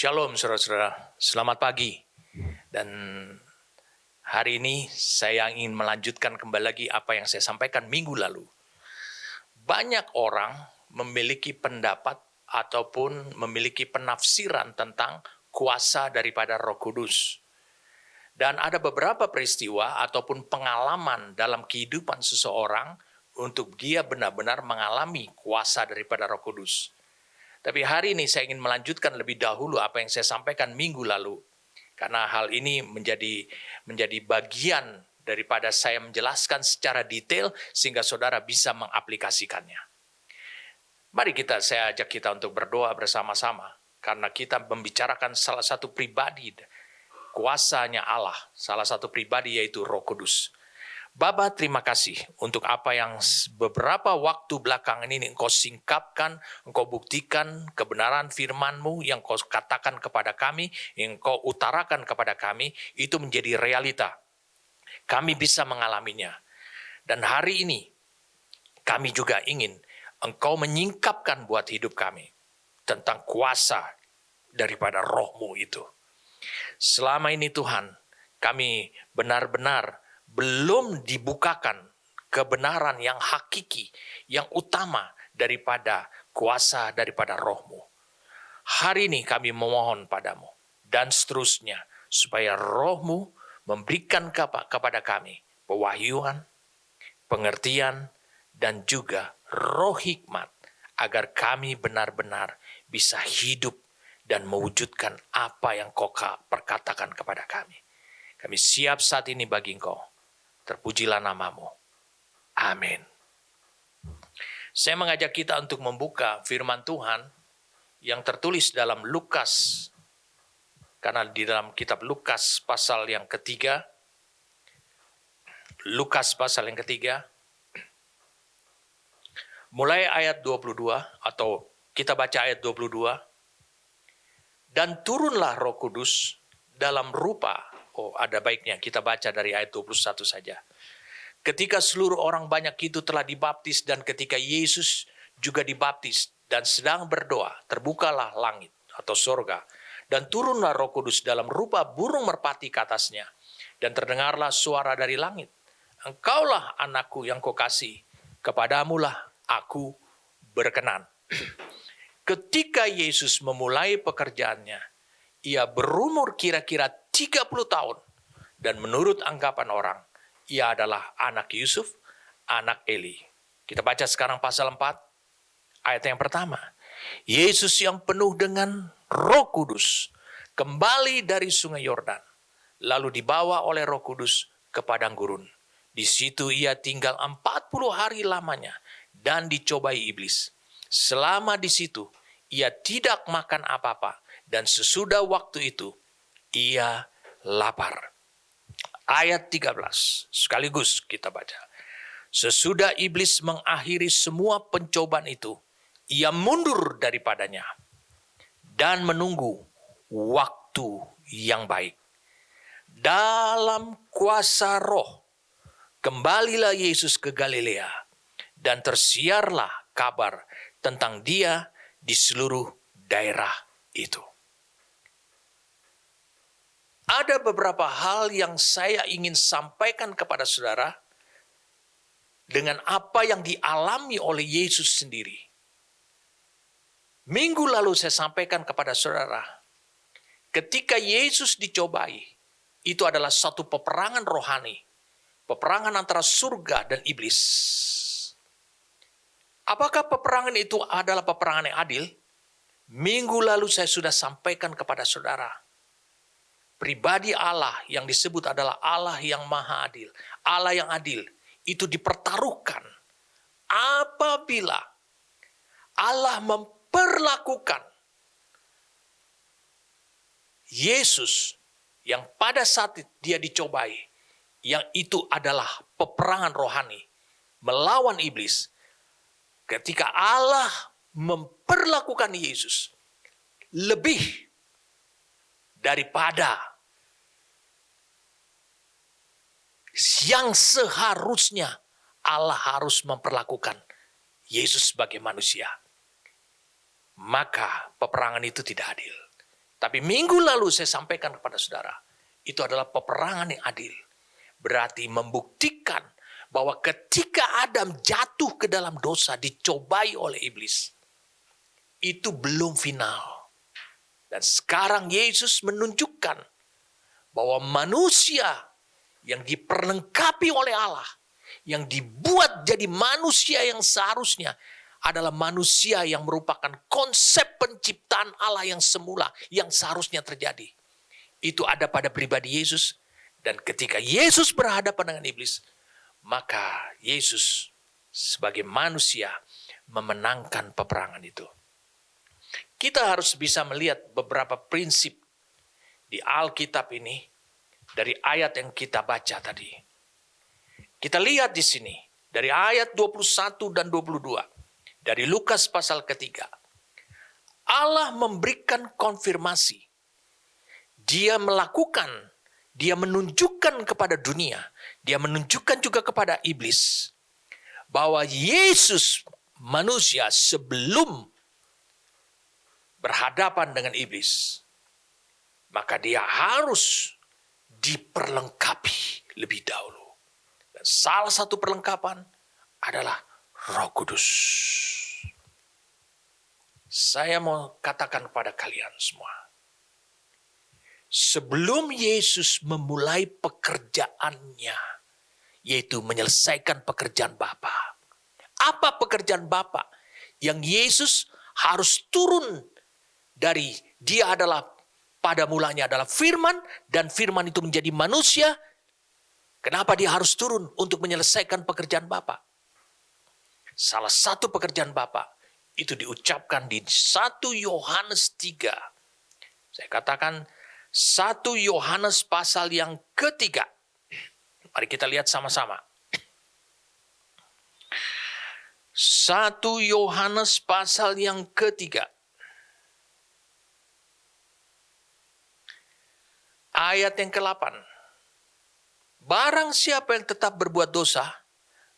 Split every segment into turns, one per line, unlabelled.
Shalom saudara-saudara, selamat pagi. Dan hari ini saya ingin melanjutkan kembali lagi apa yang saya sampaikan minggu lalu. Banyak orang memiliki pendapat ataupun memiliki penafsiran tentang kuasa daripada Roh Kudus. Dan ada beberapa peristiwa ataupun pengalaman dalam kehidupan seseorang untuk dia benar-benar mengalami kuasa daripada Roh Kudus. Tapi hari ini saya ingin melanjutkan lebih dahulu apa yang saya sampaikan minggu lalu. Karena hal ini menjadi bagian daripada saya menjelaskan secara detail sehingga saudara bisa mengaplikasikannya. Mari saya ajak kita untuk berdoa bersama-sama. Karena kita membicarakan salah satu pribadi, kuasanya Allah. Salah satu pribadi yaitu Roh Kudus. Bapa, terima kasih untuk apa yang beberapa waktu belakangan ini Engkau singkapkan, Engkau buktikan kebenaran firman-Mu yang Engkau katakan kepada kami, yang Engkau utarakan kepada kami, itu menjadi realita. Kami bisa mengalaminya. Dan hari ini, kami juga ingin Engkau menyingkapkan buat hidup kami tentang kuasa daripada Roh-Mu itu. Selama ini Tuhan, kami benar-benar belum dibukakan kebenaran yang hakiki, yang utama daripada kuasa daripada Roh-Mu. Hari ini kami memohon padamu dan seterusnya supaya Roh-Mu memberikan kepada kami pewahyuan, pengertian, dan juga roh hikmat agar kami benar-benar bisa hidup dan mewujudkan apa yang Kau perkatakan kepada kami. Kami siap saat ini bagi Engkau. Terpujilah nama-Mu. Amin. Saya mengajak kita untuk membuka firman Tuhan yang tertulis dalam Lukas. Karena di dalam kitab Lukas pasal yang ketiga. Lukas pasal yang ketiga. Mulai ayat 22 atau kita baca ayat 22. Dan turunlah Roh Kudus dalam rupa. Ada baiknya kita baca dari ayat 21 saja. Ketika seluruh orang banyak itu telah dibaptis dan ketika Yesus juga dibaptis dan sedang berdoa, terbukalah langit atau sorga dan turunlah Roh Kudus dalam rupa burung merpati ke atasnya. Dan terdengarlah suara dari langit. Engkaulah anakku yang kukasihi, kepadamulah aku berkenan. Ketika Yesus memulai pekerjaannya, ia berumur kira-kira 30 tahun. Dan menurut anggapan orang, ia adalah anak Yusuf, anak Eli. Kita baca sekarang pasal 4, ayat yang pertama. Yesus yang penuh dengan Roh Kudus, kembali dari sungai Yordan. Lalu dibawa oleh Roh Kudus ke padang gurun. Di situ ia tinggal 40 hari lamanya dan dicobai iblis. Selama di situ, ia tidak makan apa-apa. Dan sesudah waktu itu, ia lapar. Ayat 13, sekaligus kita baca. Sesudah iblis mengakhiri semua pencobaan itu, ia mundur daripadanya dan menunggu waktu yang baik. Dalam kuasa Roh, kembalilah Yesus ke Galilea dan tersiarlah kabar tentang Dia di seluruh daerah itu. Ada beberapa hal yang saya ingin sampaikan kepada saudara dengan apa yang dialami oleh Yesus sendiri. Minggu lalu saya sampaikan kepada saudara, ketika Yesus dicobai, itu adalah satu peperangan rohani, peperangan antara surga dan iblis. Apakah peperangan itu adalah peperangan yang adil? Minggu lalu saya sudah sampaikan kepada saudara. Pribadi Allah yang disebut adalah Allah yang maha adil. Allah yang adil itu dipertaruhkan apabila Allah memperlakukan Yesus yang pada saat dia dicobai, yang itu adalah peperangan rohani melawan iblis. Ketika Allah memperlakukan Yesus lebih daripada yang seharusnya Allah harus memperlakukan Yesus sebagai manusia, maka peperangan itu tidak adil. Tapi minggu lalu saya sampaikan kepada saudara, itu adalah peperangan yang adil. Berarti membuktikan bahwa ketika Adam jatuh ke dalam dosa, dicobai oleh iblis, itu belum final. Dan sekarang Yesus menunjukkan bahwa manusia yang diperlengkapi oleh Allah, yang dibuat jadi manusia yang seharusnya, adalah manusia yang merupakan konsep penciptaan Allah yang semula, yang seharusnya terjadi. Itu ada pada pribadi Yesus. Dan ketika Yesus berhadapan dengan iblis, maka Yesus sebagai manusia memenangkan peperangan itu. Kita harus bisa melihat beberapa prinsip di Alkitab ini dari ayat yang kita baca tadi. Kita lihat di sini dari ayat 21 dan 22 dari Lukas pasal ketiga. Allah memberikan konfirmasi. Dia menunjukkan kepada dunia, dia menunjukkan juga kepada iblis bahwa Yesus manusia sebelum berhadapan dengan iblis, maka dia harus diperlengkapi lebih dahulu. Dan salah satu perlengkapan adalah Roh Kudus. Saya mau katakan kepada kalian semua, sebelum Yesus memulai pekerjaannya, yaitu menyelesaikan pekerjaan Bapa. Apa pekerjaan Bapa? Yang Yesus harus turun dari, dia adalah pada mulanya adalah firman, dan firman itu menjadi manusia. Kenapa dia harus turun untuk menyelesaikan pekerjaan Bapa? Salah satu pekerjaan Bapa itu diucapkan di 1 Yohanes 3. Saya katakan 1 Yohanes pasal yang ketiga. Mari kita lihat sama-sama. 1 Yohanes pasal yang ketiga. Ayat yang ke-8. Barang siapa yang tetap berbuat dosa,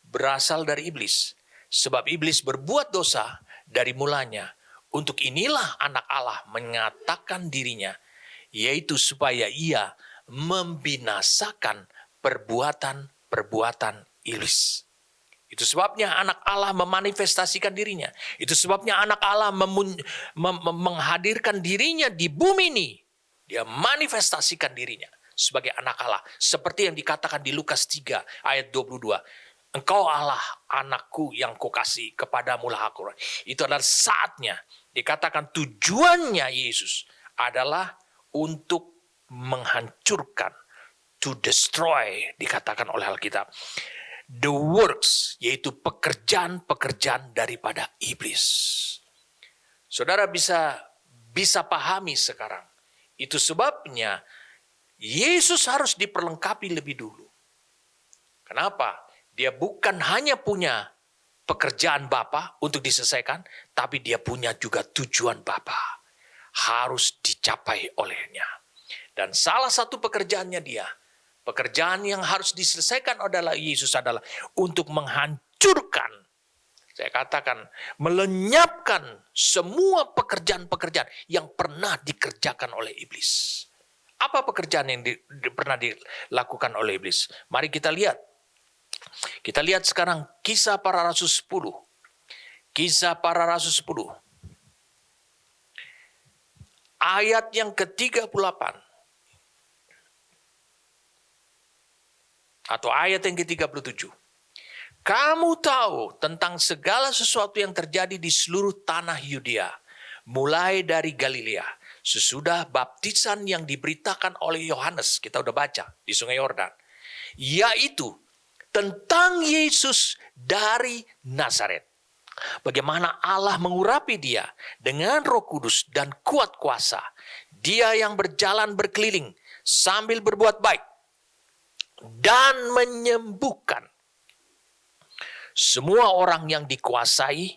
berasal dari iblis. Sebab iblis berbuat dosa dari mulanya. Untuk inilah anak Allah menyatakan dirinya, yaitu supaya ia membinasakan perbuatan-perbuatan iblis. Itu sebabnya anak Allah memanifestasikan dirinya. Itu sebabnya anak Allah menghadirkan dirinya di bumi ini. Dia manifestasikan dirinya sebagai anak Allah. Seperti yang dikatakan di Lukas 3 ayat 22. Engkau Allah anakku yang kukasihi, kepadamu lah aku. Itu adalah saatnya. Dikatakan tujuannya Yesus adalah untuk menghancurkan, to destroy, dikatakan oleh Alkitab. The works, yaitu pekerjaan-pekerjaan daripada iblis. Saudara bisa pahami sekarang. Itu sebabnya Yesus harus diperlengkapi lebih dulu. Kenapa? Dia bukan hanya punya pekerjaan Bapa untuk diselesaikan, tapi dia punya juga tujuan Bapa. Harus dicapai olehnya. Dan salah satu pekerjaannya dia, pekerjaan yang harus diselesaikan adalah Yesus adalah untuk menghancurkan, saya katakan, melenyapkan semua pekerjaan-pekerjaan yang pernah dikerjakan oleh iblis. Apa pekerjaan yang pernah dilakukan oleh iblis? Mari kita lihat. Kita lihat sekarang Kisah Para Rasul 10. Kisah Para Rasul 10. Ayat yang ke-38. Atau ayat yang ke-37. Kamu tahu tentang segala sesuatu yang terjadi di seluruh tanah Yudea, mulai dari Galilea, sesudah baptisan yang diberitakan oleh Yohanes, kita udah baca di Sungai Yordan, yaitu tentang Yesus dari Nazaret. Bagaimana Allah mengurapi dia dengan Roh Kudus dan kuat kuasa. Dia yang berjalan berkeliling sambil berbuat baik dan menyembuhkan semua orang yang dikuasai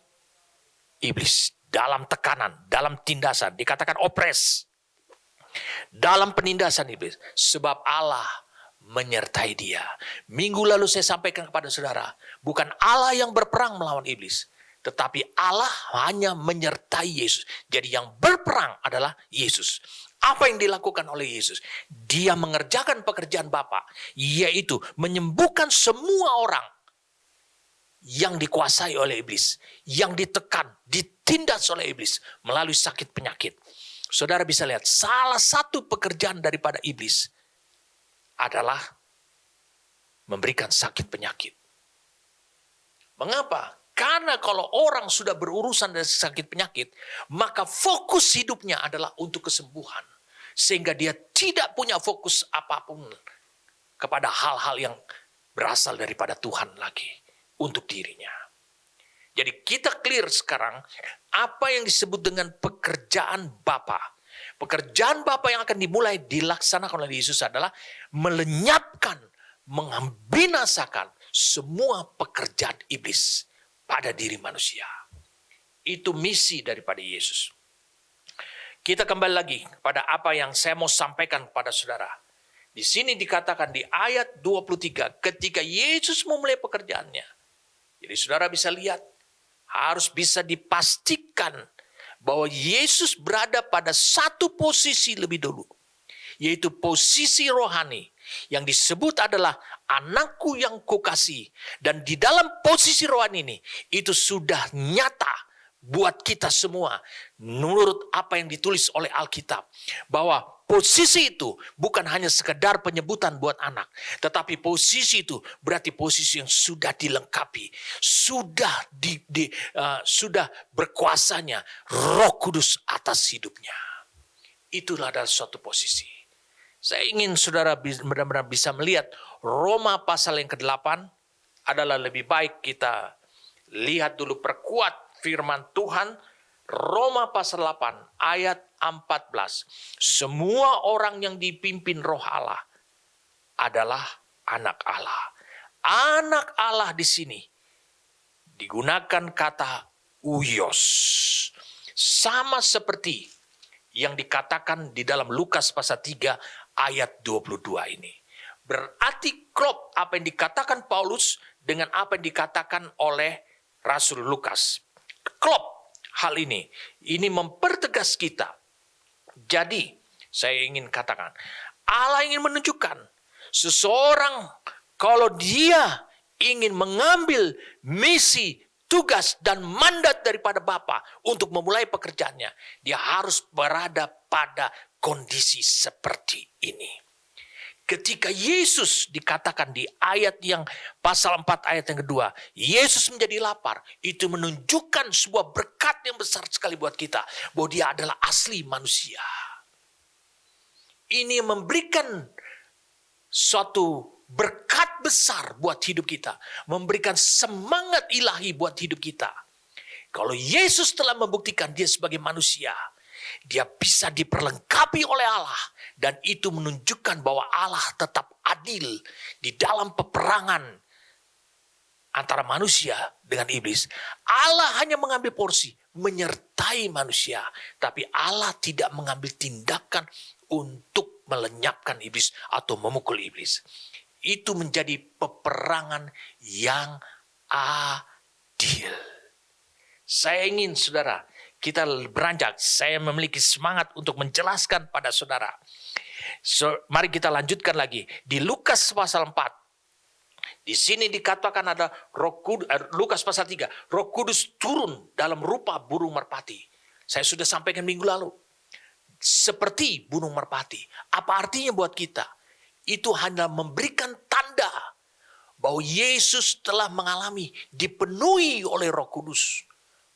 iblis, dalam tekanan, dalam tindasan, dikatakan opres, dalam penindasan iblis, sebab Allah menyertai dia. Minggu lalu saya sampaikan kepada saudara, bukan Allah yang berperang melawan iblis, tetapi Allah hanya menyertai Yesus. Jadi yang berperang adalah Yesus. Apa yang dilakukan oleh Yesus? Dia mengerjakan pekerjaan Bapa, yaitu menyembuhkan semua orang yang dikuasai oleh iblis, yang ditekan, ditindas oleh iblis melalui sakit penyakit. Saudara bisa lihat, salah satu pekerjaan daripada iblis adalah memberikan sakit penyakit. Mengapa? Karena kalau orang sudah berurusan dengan sakit penyakit, maka fokus hidupnya adalah untuk kesembuhan. Sehingga dia tidak punya fokus apapun kepada hal-hal yang berasal daripada Tuhan lagi untuk dirinya. Jadi kita clear sekarang apa yang disebut dengan pekerjaan Bapa. Pekerjaan Bapa yang akan dimulai dilaksanakan oleh Yesus adalah melenyapkan, membinasakan semua pekerjaan iblis pada diri manusia. Itu misi daripada Yesus. Kita kembali lagi pada apa yang saya mau sampaikan pada saudara. Di sini dikatakan di ayat 23, ketika Yesus memulai pekerjaannya. Jadi saudara bisa lihat, harus bisa dipastikan bahwa Yesus berada pada satu posisi lebih dulu. Yaitu posisi rohani. Yang disebut adalah anakku yang kukasihi. Dan di dalam posisi rohani ini, itu sudah nyata buat kita semua. Menurut apa yang ditulis oleh Alkitab. Bahwa posisi itu bukan hanya sekedar penyebutan buat anak. Tetapi posisi itu berarti posisi yang sudah dilengkapi. Sudah berkuasanya Roh Kudus atas hidupnya. Itulah adalah suatu posisi. Saya ingin saudara benar-benar bisa melihat Roma pasal yang ke-8 adalah lebih baik kita lihat dulu, perkuat firman Tuhan. Roma pasal 8 ayat 14. Semua orang yang dipimpin Roh Allah adalah anak Allah. Anak Allah di sini digunakan kata uios. Sama seperti yang dikatakan di dalam Lukas pasal 3 ayat 22 ini. Berarti klop apa yang dikatakan Paulus dengan apa yang dikatakan oleh Rasul Lukas. Klop hal ini. Ini mempertegas kita. Jadi, saya ingin katakan, Allah ingin menunjukkan seseorang kalau dia ingin mengambil misi, tugas dan mandat daripada Bapa untuk memulai pekerjaannya, dia harus berada pada kondisi seperti ini. Ketika Yesus dikatakan di ayat yang pasal 4 ayat yang kedua, Yesus menjadi lapar, itu menunjukkan sebuah berkat yang besar sekali buat kita, bahwa dia adalah asli manusia. Ini memberikan suatu berkat besar buat hidup kita, memberikan semangat ilahi buat hidup kita. Kalau Yesus telah membuktikan dia sebagai manusia, dia bisa diperlengkapi oleh Allah. Dan itu menunjukkan bahwa Allah tetap adil di dalam peperangan antara manusia dengan iblis. Allah hanya mengambil porsi, menyertai manusia. Tapi Allah tidak mengambil tindakan untuk melenyapkan iblis atau memukul iblis. Itu menjadi peperangan yang adil. Saya ingin saudara, kita beranjak. Saya memiliki semangat untuk menjelaskan pada saudara. Mari kita lanjutkan lagi. Di Lukas pasal 4. Di sini dikatakan ada Lukas pasal 3. Roh Kudus turun dalam rupa burung merpati. Saya sudah sampaikan minggu lalu. Seperti burung merpati. Apa artinya buat kita? Itu hanya memberikan tanda bahwa Yesus telah mengalami, dipenuhi oleh Roh Kudus.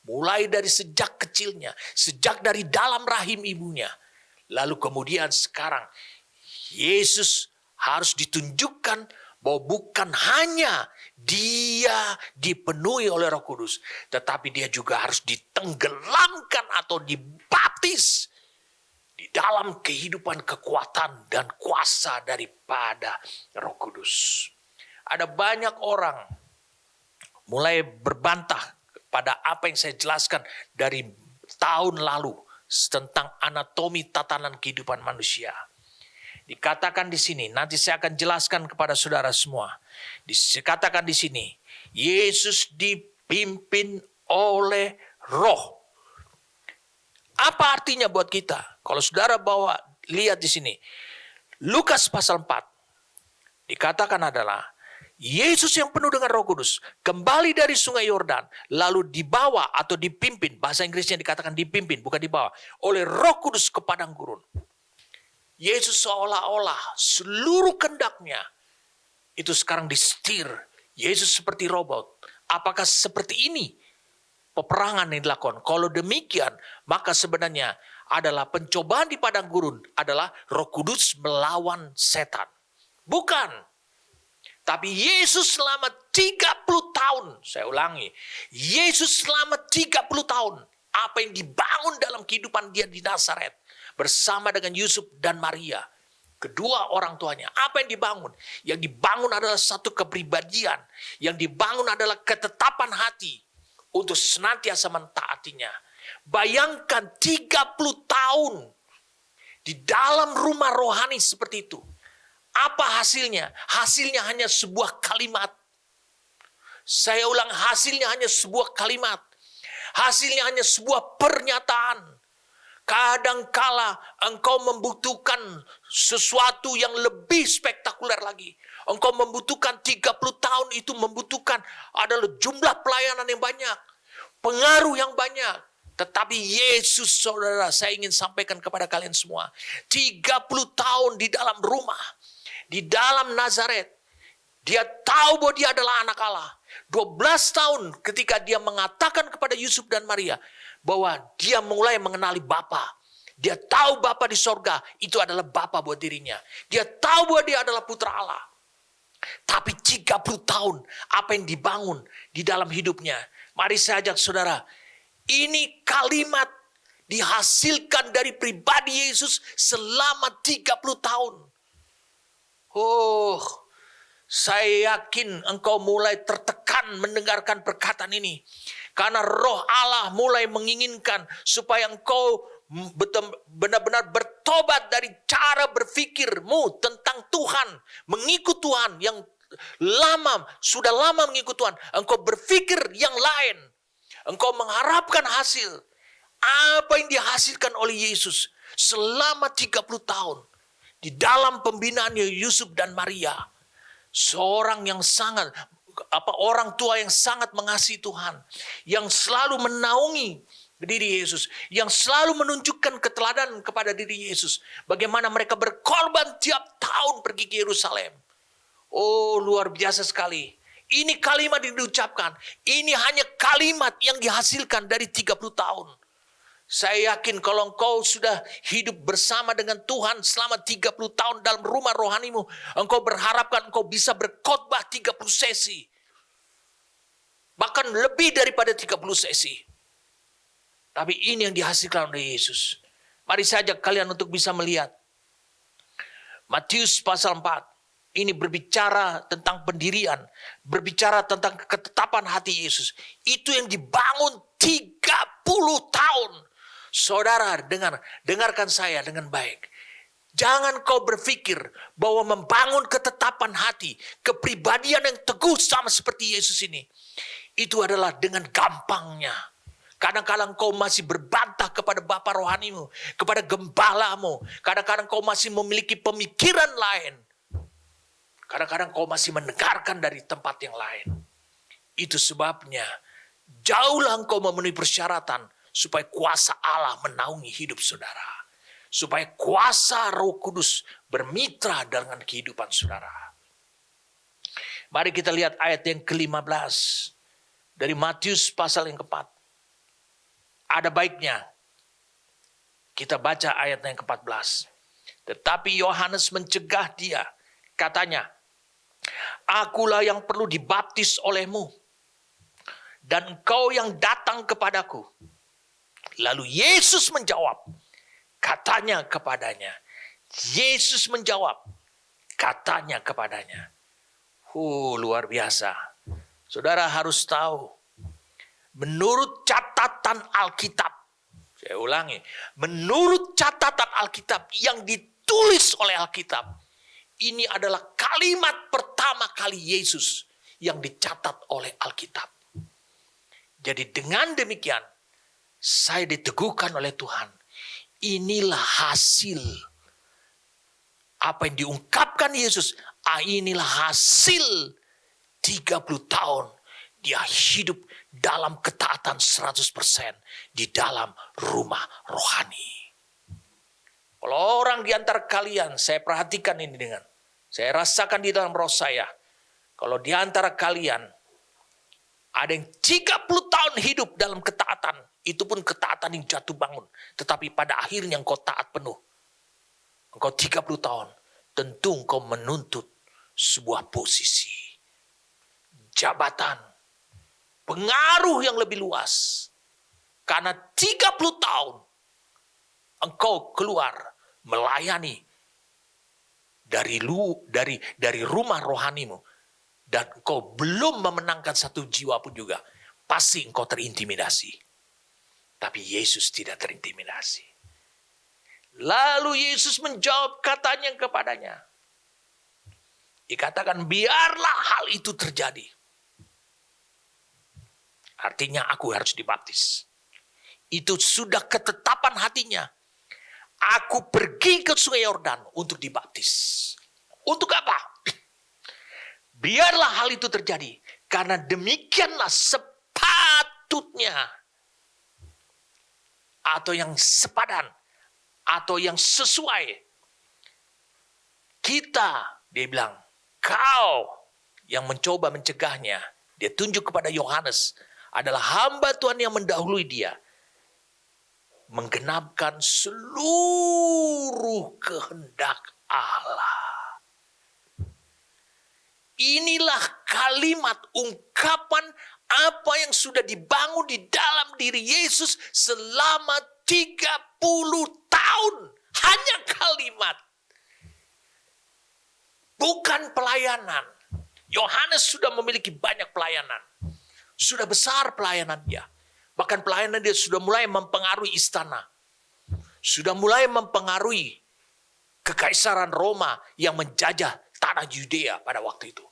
Mulai dari sejak kecilnya, sejak dari dalam rahim ibunya. Lalu kemudian sekarang Yesus harus ditunjukkan bahwa bukan hanya dia dipenuhi oleh Roh Kudus, tetapi dia juga harus ditenggelamkan atau dibaptis di dalam kehidupan kekuatan dan kuasa daripada Roh Kudus. Ada banyak orang mulai berbantah pada apa yang saya jelaskan dari tahun lalu tentang anatomi tatanan kehidupan manusia. Dikatakan di sini, nanti saya akan jelaskan kepada saudara semua. Dikatakan di sini, Yesus dipimpin oleh Roh. Apa artinya buat kita? Kalau saudara bawa lihat di sini. Lukas pasal 4 dikatakan adalah Yesus yang penuh dengan Roh Kudus kembali dari sungai Yordan, lalu dibawa atau dipimpin, bahasa Inggrisnya dikatakan dipimpin, bukan dibawa, oleh Roh Kudus ke padang gurun. Yesus seolah-olah seluruh kendaknya itu sekarang disetir. Yesus seperti robot. Apakah seperti ini peperangan yang dilakukan? Kalau demikian, maka sebenarnya adalah pencobaan di padang gurun adalah Roh Kudus melawan setan. Bukan. Tapi Yesus selama 30 tahun, saya ulangi, Yesus selama 30 tahun, apa yang dibangun dalam kehidupan dia di Nazaret, bersama dengan Yusuf dan Maria, kedua orang tuanya, apa yang dibangun? Yang dibangun adalah satu kepribadian, yang dibangun adalah ketetapan hati, untuk senantiasa mentaatinya. Bayangkan 30 tahun, di dalam rumah rohani seperti itu. Apa hasilnya? Hasilnya hanya sebuah kalimat. Saya ulang, hasilnya hanya sebuah kalimat. Hasilnya hanya sebuah pernyataan. Kadangkala engkau membutuhkan sesuatu yang lebih spektakuler lagi. Engkau membutuhkan 30 tahun itu membutuhkan adalah jumlah pelayanan yang banyak. Pengaruh yang banyak. Tetapi Yesus, saudara, saya ingin sampaikan kepada kalian semua. 30 tahun di dalam rumah. Di dalam Nazaret, dia tahu bahwa dia adalah anak Allah. 12 tahun ketika dia mengatakan kepada Yusuf dan Maria bahwa dia mulai mengenali Bapa. Dia tahu Bapa di sorga itu adalah Bapa buat dirinya. Dia tahu bahwa dia adalah putra Allah. Tapi 30 tahun apa yang dibangun di dalam hidupnya. Mari saya ajak saudara, ini kalimat dihasilkan dari pribadi Yesus selama 30 tahun. Oh, saya yakin engkau mulai tertekan mendengarkan perkataan ini. Karena Roh Allah mulai menginginkan supaya engkau benar-benar bertobat dari cara berpikirmu tentang Tuhan. Mengikut Tuhan yang sudah lama mengikut Tuhan. Engkau berpikir yang lain. Engkau mengharapkan hasil. Apa yang dihasilkan oleh Yesus selama 30 tahun. Di dalam pembinaannya Yusuf dan Maria, seorang yang sangat, orang tua yang sangat mengasihi Tuhan, yang selalu menaungi diri Yesus, yang selalu menunjukkan keteladanan kepada diri Yesus, bagaimana mereka berkorban tiap tahun pergi ke Yerusalem. Oh, luar biasa sekali. Ini kalimat yang diucapkan, ini hanya kalimat yang dihasilkan dari 30 tahun. Saya yakin kalau engkau sudah hidup bersama dengan Tuhan selama 30 tahun dalam rumah rohanimu, engkau berharapkan engkau bisa berkhotbah 30 sesi. Bahkan lebih daripada 30 sesi. Tapi ini yang dihasilkan oleh Yesus. Mari saja kalian untuk bisa melihat. Matius pasal 4. Ini berbicara tentang pendirian. Berbicara tentang ketetapan hati Yesus. Itu yang dibangun 30 tahun. Saudara, dengarkan saya dengan baik. Jangan kau berpikir bahwa membangun ketetapan hati, kepribadian yang teguh sama seperti Yesus ini, itu adalah dengan gampangnya. Kadang-kadang kau masih berbantah kepada bapa rohanimu, kepada gembalamu. Kadang-kadang kau masih memiliki pemikiran lain. Kadang-kadang kau masih mendengarkan dari tempat yang lain. Itu sebabnya, jauhlah engkau memenuhi persyaratan supaya kuasa Allah menaungi hidup saudara. Supaya kuasa Roh Kudus bermitra dengan kehidupan saudara. Mari kita lihat ayat yang ke-15. Dari Matius pasal yang ke-4. Ada baiknya kita baca ayat yang ke-14. Tetapi Yohanes mencegah dia. Katanya, akulah yang perlu dibaptis olehmu. Dan engkau yang datang kepadaku. Lalu Yesus menjawab, katanya kepadanya. Yesus menjawab, katanya kepadanya. Luar biasa. Saudara harus tahu, menurut catatan Alkitab, saya ulangi, menurut catatan Alkitab yang ditulis oleh Alkitab, ini adalah kalimat pertama kali Yesus yang dicatat oleh Alkitab. Jadi dengan demikian, saya diteguhkan oleh Tuhan. Inilah hasil apa yang diungkapkan Yesus, inilah hasil 30 tahun dia hidup dalam ketaatan 100% di dalam rumah rohani. Kalau orang di antara kalian, saya perhatikan ini saya rasakan di dalam roh saya, kalau di antara kalian ada yang 30 tahun hidup dalam ketaatan, itu pun ketaatan yang jatuh bangun, tetapi pada akhirnya engkau taat penuh. Engkau 30 tahun, tentu engkau menuntut sebuah posisi, jabatan, pengaruh yang lebih luas. Karena 30 tahun engkau keluar melayani dari rumah rohanimu, dan engkau belum memenangkan satu jiwa pun juga, pasti engkau terintimidasi. Tapi Yesus tidak terintimidasi. Lalu Yesus menjawab katanya kepadanya. Dikatakan, biarlah hal itu terjadi. Artinya aku harus dibaptis. Itu sudah ketetapan hatinya. Aku pergi ke Sungai Yordan untuk dibaptis. Untuk apa? Biarlah hal itu terjadi. Karena demikianlah sepatutnya. Atau yang sepadan. Atau yang sesuai. Kita, dia bilang, kau yang mencoba mencegahnya. Dia tunjuk kepada Yohanes. Adalah hamba Tuhan yang mendahului dia. Menggenapkan seluruh kehendak Allah. Inilah kalimat ungkapan apa yang sudah dibangun di dalam diri Yesus selama 30 tahun. Hanya kalimat. Bukan pelayanan. Yohanes sudah memiliki banyak pelayanan. Sudah besar pelayanan dia. Bahkan pelayanan dia sudah mulai mempengaruhi istana. Sudah mulai mempengaruhi kekaisaran Roma yang menjajah tanah Yudea pada waktu itu.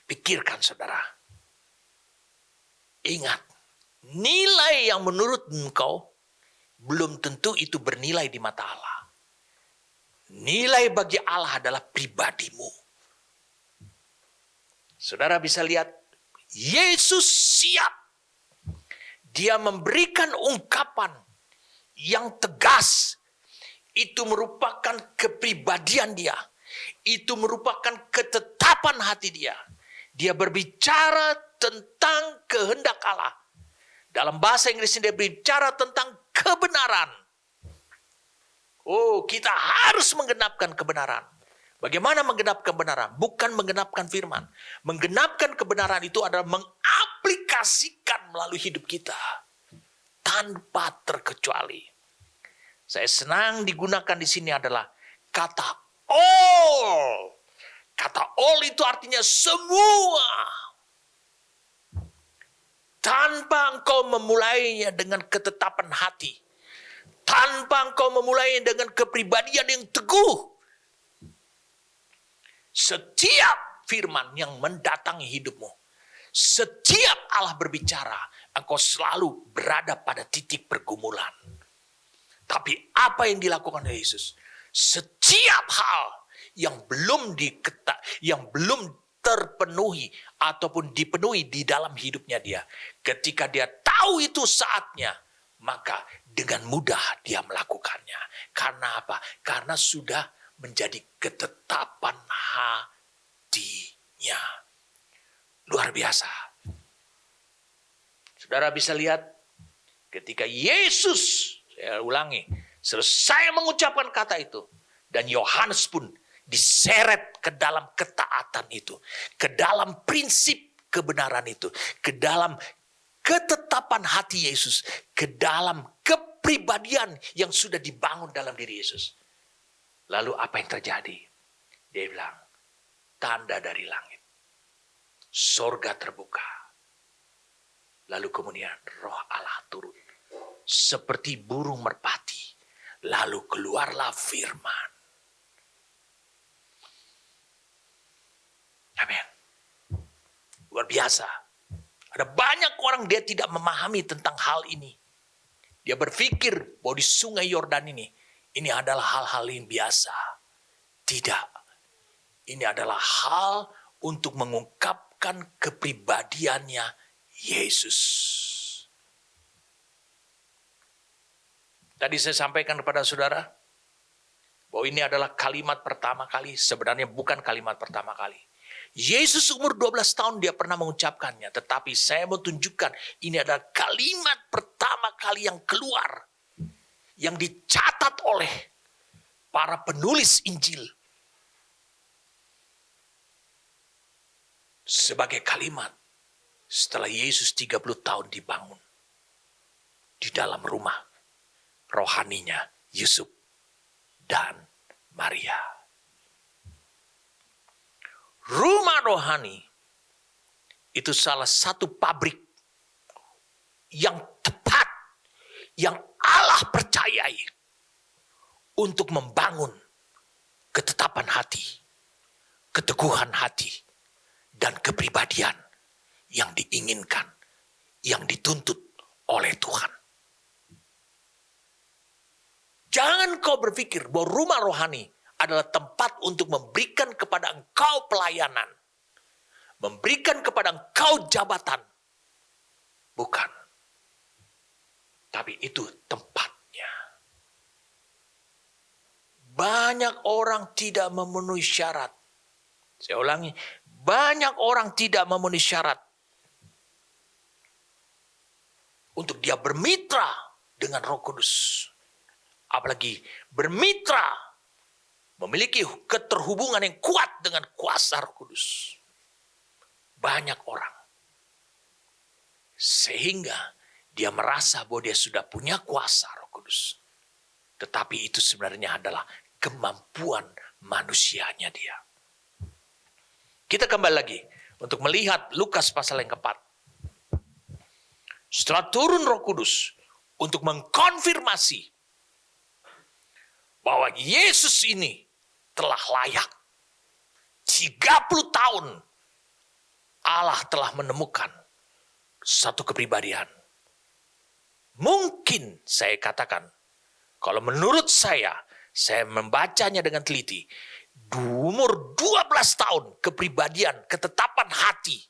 Pikirkan saudara. Ingat, nilai yang menurut engkau belum tentu itu bernilai di mata Allah. Nilai bagi Allah adalah pribadimu. Saudara bisa lihat, Yesus siap. Dia memberikan ungkapan yang tegas. Itu merupakan kepribadian dia. Itu merupakan ketetapan hati dia. Dia berbicara tentang kehendak Allah. Dalam bahasa Inggris dia berbicara tentang kebenaran. Oh, kita harus menggenapkan kebenaran. Bagaimana menggenapkan kebenaran? Bukan menggenapkan firman. Menggenapkan kebenaran itu adalah mengaplikasikan melalui hidup kita. Tanpa terkecuali. Saya senang digunakan di sini adalah kata all. Kata all itu artinya semua. Tanpa engkau memulainya dengan ketetapan hati. Tanpa engkau memulainya dengan kepribadian yang teguh. Setiap firman yang mendatangi hidupmu, setiap Allah berbicara, engkau selalu berada pada titik pergumulan. Tapi apa yang dilakukan oleh Yesus? Setiap hal yang belum terpenuhi ataupun dipenuhi di dalam hidupnya dia, ketika dia tahu itu saatnya, maka dengan mudah dia melakukannya. Karena apa? Karena sudah menjadi ketetapan hatinya. Luar biasa. Saudara bisa lihat ketika Yesus, saya ulangi, selesai mengucapkan kata itu, dan Yohanes pun diseret ke dalam ketaatan itu, ke dalam prinsip kebenaran itu, ke dalam ketetapan hati Yesus, ke dalam kepribadian yang sudah dibangun dalam diri Yesus. Lalu apa yang terjadi? Dia bilang, tanda dari langit. Sorga terbuka. Lalu kemudian roh Allah turun. Seperti burung merpati. Lalu keluarlah firman. Amin. Luar biasa. Ada banyak orang dia tidak memahami tentang hal ini. Dia berpikir bahwa di Sungai Yordan ini ini adalah hal-hal yang biasa. Tidak. Ini adalah hal untuk mengungkapkan kepribadiannya Yesus. Tadi saya sampaikan kepada saudara bahwa ini adalah kalimat pertama kali, sebenarnya bukan kalimat pertama kali. Yesus umur 12 tahun dia pernah mengucapkannya, tetapi saya mau tunjukkan ini adalah kalimat pertama kali yang keluar, yang dicatat oleh para penulis Injil sebagai kalimat setelah Yesus 30 tahun dibangun di dalam rumah rohaninya Yusuf dan Maria. Rumah rohani itu salah satu pabrik yang tepat, yang Allah percayai untuk membangun ketetapan hati, keteguhan hati, dan kepribadian yang diinginkan, yang dituntut oleh Tuhan. Jangan kau berpikir bahwa rumah rohani adalah tempat untuk memberikan kepada engkau pelayanan, memberikan kepada engkau jabatan. Bukan. Tapi itu tempatnya. Banyak orang tidak memenuhi syarat. Saya ulangi, banyak orang tidak memenuhi syarat untuk dia bermitra dengan Roh Kudus. Apalagi bermitra, memiliki keterhubungan yang kuat dengan kuasa Roh Kudus. Banyak orang. Sehingga dia merasa bahwa dia sudah punya kuasa Roh Kudus. Tetapi itu sebenarnya adalah kemampuan manusianya dia. Kita kembali lagi untuk melihat Lukas pasal yang keempat. Setelah turun Roh Kudus untuk mengkonfirmasi bahwa Yesus ini telah layak. 30 tahun Allah telah menemukan satu kepribadian. Mungkin saya katakan, kalau menurut saya membacanya dengan teliti, di umur 12 tahun kepribadian, ketetapan hati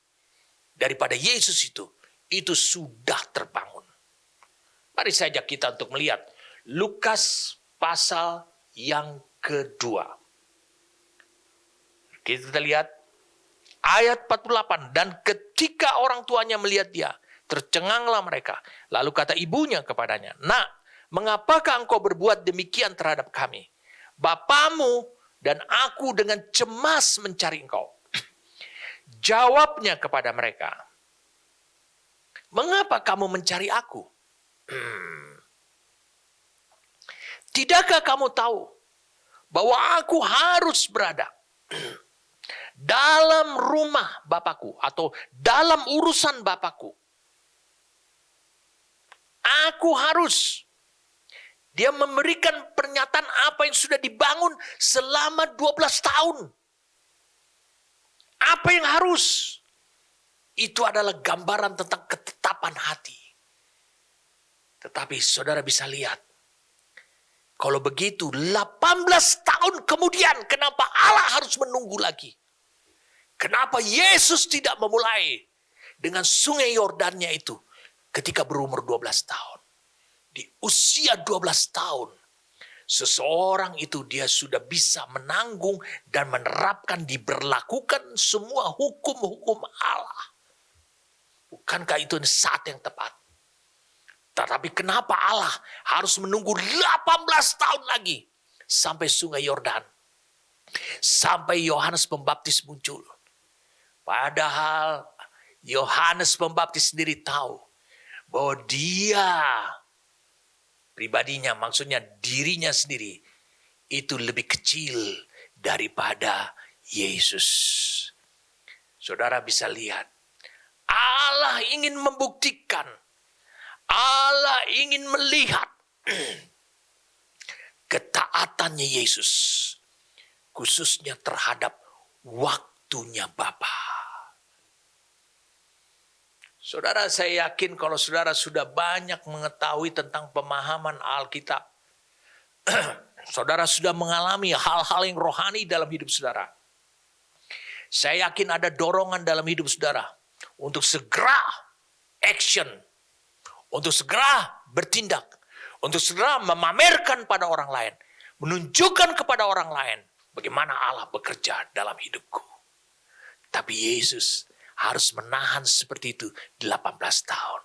daripada Yesus itu sudah terbangun. Mari saya ajak kita untuk melihat Lukas pasal yang kedua. Kita lihat ayat 48. Dan ketika orang tuanya melihat dia, tercenganglah mereka. Lalu kata ibunya kepadanya, "Nak, mengapakah engkau berbuat demikian terhadap kami? Bapamu dan aku dengan cemas mencari engkau." Jawabnya kepada mereka, "Mengapa kamu mencari aku? Tidakkah kamu tahu bahwa aku harus berada dalam rumah Bapakku atau dalam urusan Bapakku? Aku harus." Dia memberikan pernyataan apa yang sudah dibangun selama 12 tahun. Apa yang harus? Itu adalah gambaran tentang ketetapan hati. Tetapi saudara bisa lihat, kalau begitu 18 tahun kemudian kenapa Allah harus menunggu lagi? Kenapa Yesus tidak memulai dengan sungai Yordannya itu ketika berumur 12 tahun? Di usia 12 tahun, seseorang itu dia sudah bisa menanggung dan menerapkan, diberlakukan semua hukum-hukum Allah. Bukankah itu saat yang tepat? Tetapi kenapa Allah harus menunggu 18 tahun lagi sampai sungai Yordan? Sampai Yohanes Pembaptis muncul. Padahal Yohanes Pembaptis sendiri tahu bahwa dia pribadinya, maksudnya dirinya sendiri, itu lebih kecil daripada Yesus. Saudara bisa lihat, Allah ingin membuktikan, Allah ingin melihat ketaatannya Yesus, khususnya terhadap waktunya Bapa. Saudara, saya yakin kalau saudara sudah banyak mengetahui tentang pemahaman Alkitab, saudara sudah mengalami hal-hal yang rohani dalam hidup saudara, saya yakin ada dorongan dalam hidup saudara untuk segera action, untuk segera bertindak, untuk segera memamerkan pada orang lain, menunjukkan kepada orang lain bagaimana Allah bekerja dalam hidupku. Tapi Yesus harus menahan seperti itu 18 tahun.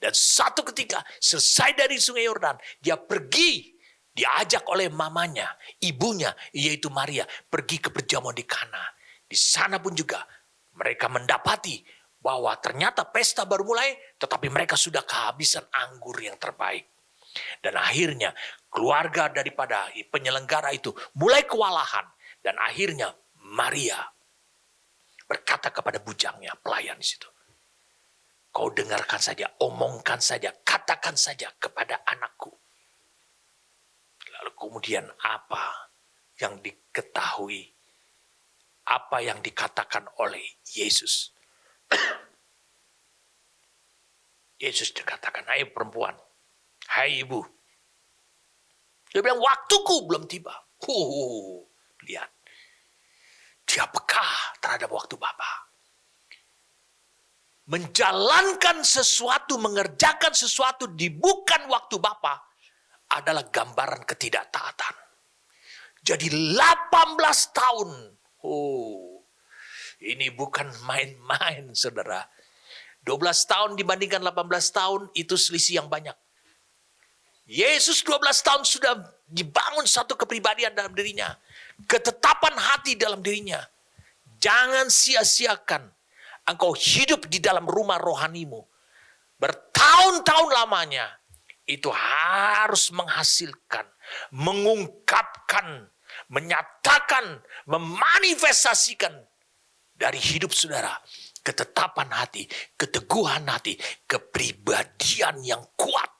Dan satu ketika selesai dari sungai Yordan, dia pergi, diajak oleh mamanya, ibunya, yaitu Maria, pergi ke perjamuan di Kana. Di sana pun juga mereka mendapati bahwa ternyata pesta baru mulai, tetapi mereka sudah kehabisan anggur yang terbaik. Dan akhirnya keluarga daripada penyelenggara itu mulai kewalahan. Dan akhirnya Maria berkata kepada bujangnya, pelayan di situ, kau dengarkan saja, omongkan saja, katakan saja kepada anakku. Lalu kemudian apa yang diketahui, apa yang dikatakan oleh Yesus. Yesus dikatakan, hai perempuan, hai ibu. Dia bilang, waktuku belum tiba. Lihat. Dia peka terhadap waktu Bapa. Menjalankan sesuatu, mengerjakan sesuatu di bukan waktu Bapa adalah gambaran ketidaktaatan. Jadi 18 tahun. Ini bukan main-main, saudara. 12 tahun dibandingkan 18 tahun itu selisih yang banyak. Yesus 12 tahun sudah dibangun satu kepribadian dalam dirinya. Ketetapan hati dalam dirinya. Jangan sia-siakan engkau hidup di dalam rumah rohanimu. Bertahun-tahun lamanya. Itu harus menghasilkan, mengungkapkan, menyatakan, memanifestasikan dari hidup saudara. Ketetapan hati, keteguhan hati, kepribadian yang kuat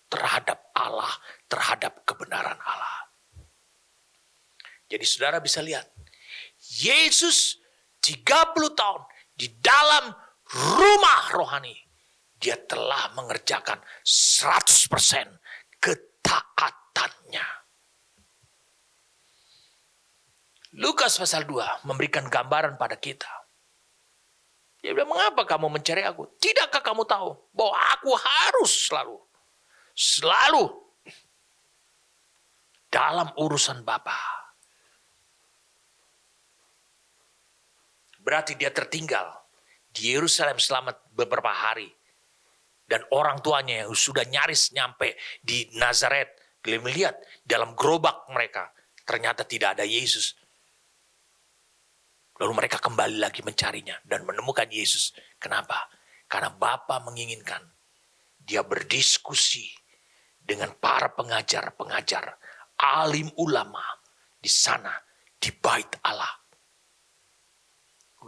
terhadap Allah, terhadap kebenaran Allah. Jadi saudara bisa lihat, Yesus 30 tahun di dalam rumah rohani, dia telah mengerjakan 100% ketaatannya. Lukas pasal 2 memberikan gambaran pada kita. Dia bilang, mengapa kamu mencari aku? Tidakkah kamu tahu bahwa aku harus selalu dalam urusan Bapa. Berarti dia tertinggal di Yerusalem selama beberapa hari. Dan orang tuanya yang sudah nyaris nyampe di Nazaret. Dia melihat dalam gerobak mereka. Ternyata tidak ada Yesus. Lalu mereka kembali lagi mencarinya. Dan menemukan Yesus. Kenapa? Karena Bapa menginginkan dia berdiskusi dengan para pengajar-pengajar. Alim ulama di sana. Di bait Allah.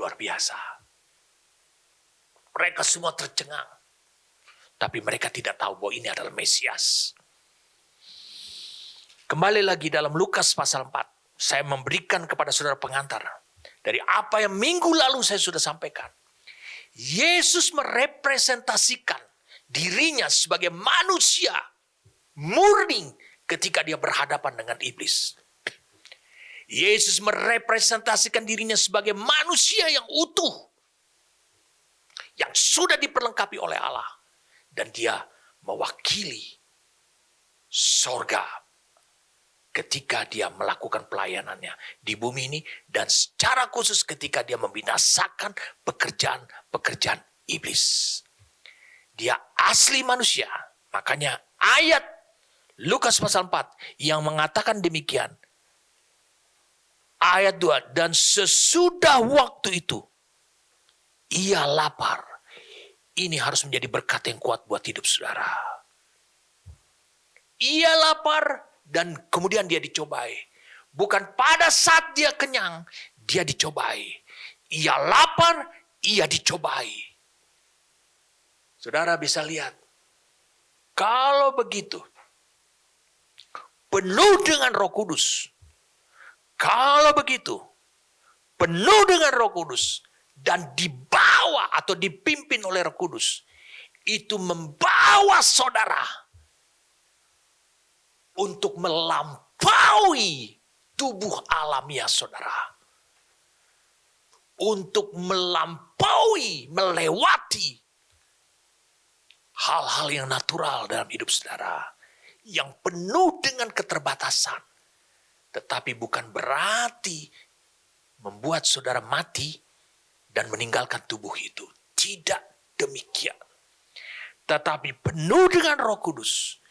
Luar biasa. Mereka semua tercengang. Tapi mereka tidak tahu bahwa ini adalah Mesias. Kembali lagi dalam Lukas pasal 4. Saya memberikan kepada saudara pengantar. Dari apa yang minggu lalu saya sudah sampaikan. Yesus merepresentasikan dirinya sebagai manusia murni ketika dia berhadapan dengan iblis. Yesus merepresentasikan dirinya sebagai manusia yang utuh. Yang sudah diperlengkapi oleh Allah. Dan dia mewakili sorga ketika dia melakukan pelayanannya di bumi ini. Dan secara khusus ketika dia membinasakan pekerjaan-pekerjaan iblis. Dia asli manusia. Makanya ayat Lukas pasal 4 yang mengatakan demikian. Ayat 2, dan sesudah waktu itu ia lapar. Ini harus menjadi berkat yang kuat buat hidup saudara. Ia lapar dan kemudian dia dicobai. Bukan pada saat dia kenyang, dia dicobai. Ia lapar, ia dicobai. Saudara bisa lihat. Kalau begitu, penuh dengan Roh Kudus. Kalau begitu, penuh dengan Roh Kudus. Dan dibawa atau dipimpin oleh Roh Kudus. Itu membawa saudara untuk melampaui melampaui tubuh alamiah saudara. Untuk melampaui, melewati hal-hal yang natural dalam hidup saudara. Yang penuh dengan keterbatasan. Tetapi bukan berarti membuat saudara mati dan meninggalkan tubuh itu. Tidak demikian. Tetapi penuh dengan Roh Kudus.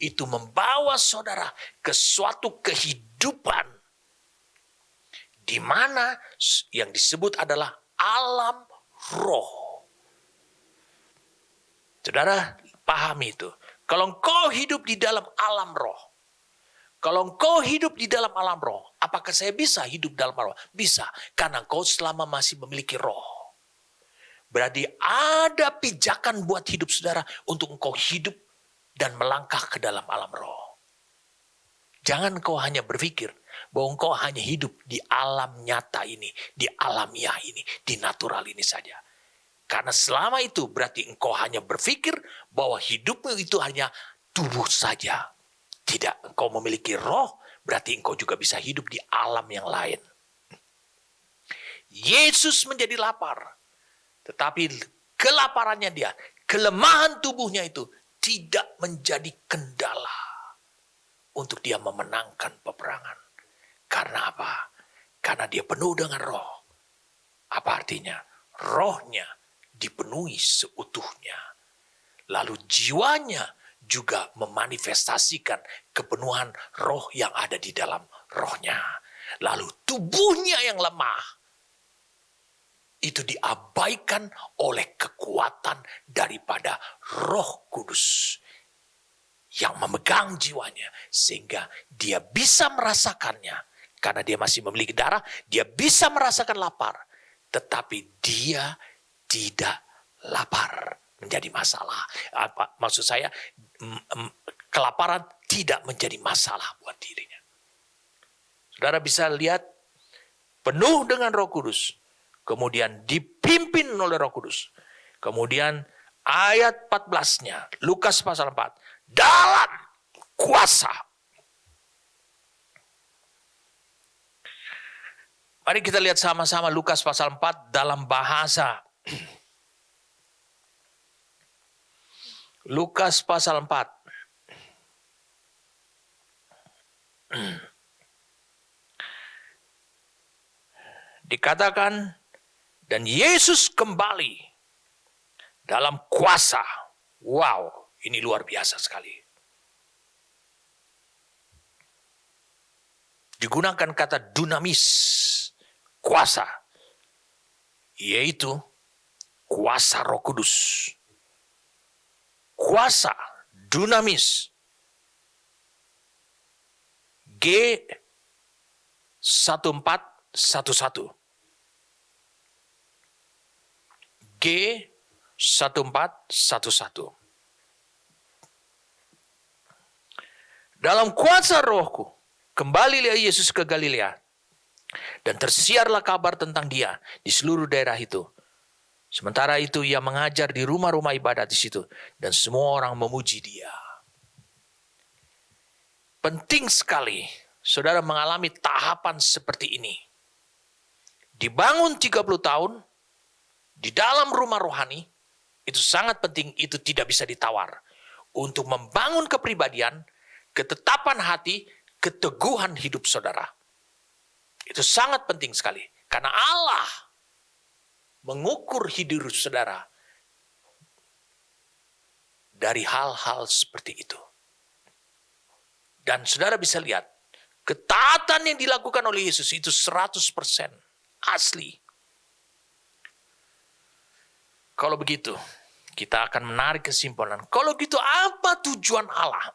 Itu membawa saudara ke suatu kehidupan di mana yang disebut adalah alam roh. Saudara pahami itu. Kalau engkau hidup di dalam alam roh. Kalau engkau hidup di dalam alam roh. Apakah saya bisa hidup dalam roh? Bisa. Karena engkau selama masih memiliki roh. Berarti ada pijakan buat hidup saudara. Untuk engkau hidup dan melangkah ke dalam alam roh. Jangan engkau hanya berpikir bahwa engkau hanya hidup di alam nyata ini, di alamiah ini, di natural ini saja. Karena selama itu berarti engkau hanya berpikir bahwa hidupmu itu hanya tubuh saja. Tidak, engkau memiliki roh, berarti engkau juga bisa hidup di alam yang lain. Yesus menjadi lapar, tetapi kelaparannya dia, kelemahan tubuhnya itu tidak menjadi kendala untuk dia memenangkan peperangan. Karena apa? Karena dia penuh dengan roh. Apa artinya? Rohnya dipenuhi seutuhnya. Lalu jiwanya juga memanifestasikan kepenuhan roh yang ada di dalam rohnya. Lalu tubuhnya yang lemah itu diabaikan oleh kekuatan daripada Roh Kudus yang memegang jiwanya sehingga dia bisa merasakannya. Karena dia masih memiliki darah, dia bisa merasakan lapar. Tetapi dia tidak lapar menjadi masalah. Maksud saya, kelaparan tidak menjadi masalah buat dirinya. Saudara bisa lihat penuh dengan Roh Kudus. Kemudian dipimpin oleh Roh Kudus. Kemudian ayat 14-nya, Lukas pasal 4. Dalam kuasa. Mari kita lihat sama-sama Lukas pasal 4 dalam bahasa. Lukas pasal 4. Dikatakan, dan Yesus kembali dalam kuasa. Wow, ini luar biasa sekali. Digunakan kata dunamis, kuasa. Yaitu kuasa Roh Kudus. Kuasa, dunamis. G1411. G1411. Dalam kuasa Rohku, kembalilah Yesus ke Galilea, dan tersiarlah kabar tentang dia di seluruh daerah itu. Sementara itu ia mengajar di rumah-rumah ibadat di situ, dan semua orang memuji dia. Penting sekali saudara mengalami tahapan seperti ini. Dibangun 30 tahun di dalam rumah rohani, itu sangat penting, itu tidak bisa ditawar. Untuk membangun kepribadian, ketetapan hati, keteguhan hidup saudara. Itu sangat penting sekali. Karena Allah mengukur hidup saudara dari hal-hal seperti itu. Dan saudara bisa lihat, ketaatan yang dilakukan oleh Yesus itu 100% asli. Kalau begitu, kita akan menarik kesimpulan. Kalau gitu apa tujuan Allah?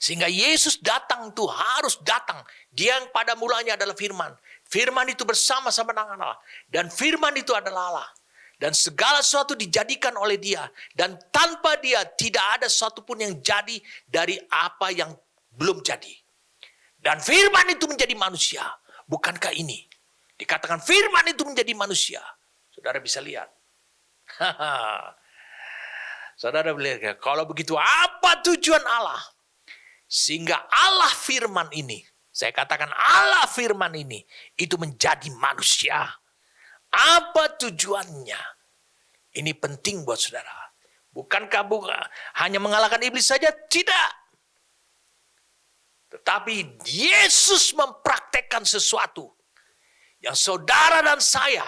Sehingga Yesus datang itu harus datang. Dia yang pada mulanya adalah firman. Firman itu bersama-sama dengan Allah. Dan firman itu adalah Allah. Dan segala sesuatu dijadikan oleh dia. Dan tanpa dia tidak ada satupun yang jadi dari apa yang belum jadi. Dan firman itu menjadi manusia. Bukankah ini? Dikatakan firman itu menjadi manusia. Saudara bisa lihat. Saudara lihat, kalau begitu apa tujuan Allah? Sehingga Allah firman ini, saya katakan Allah firman ini, itu menjadi manusia. Apa tujuannya? Ini penting buat saudara. Bukankah hanya mengalahkan iblis saja? Tidak. Tetapi Yesus mempraktekkan sesuatu yang saudara dan saya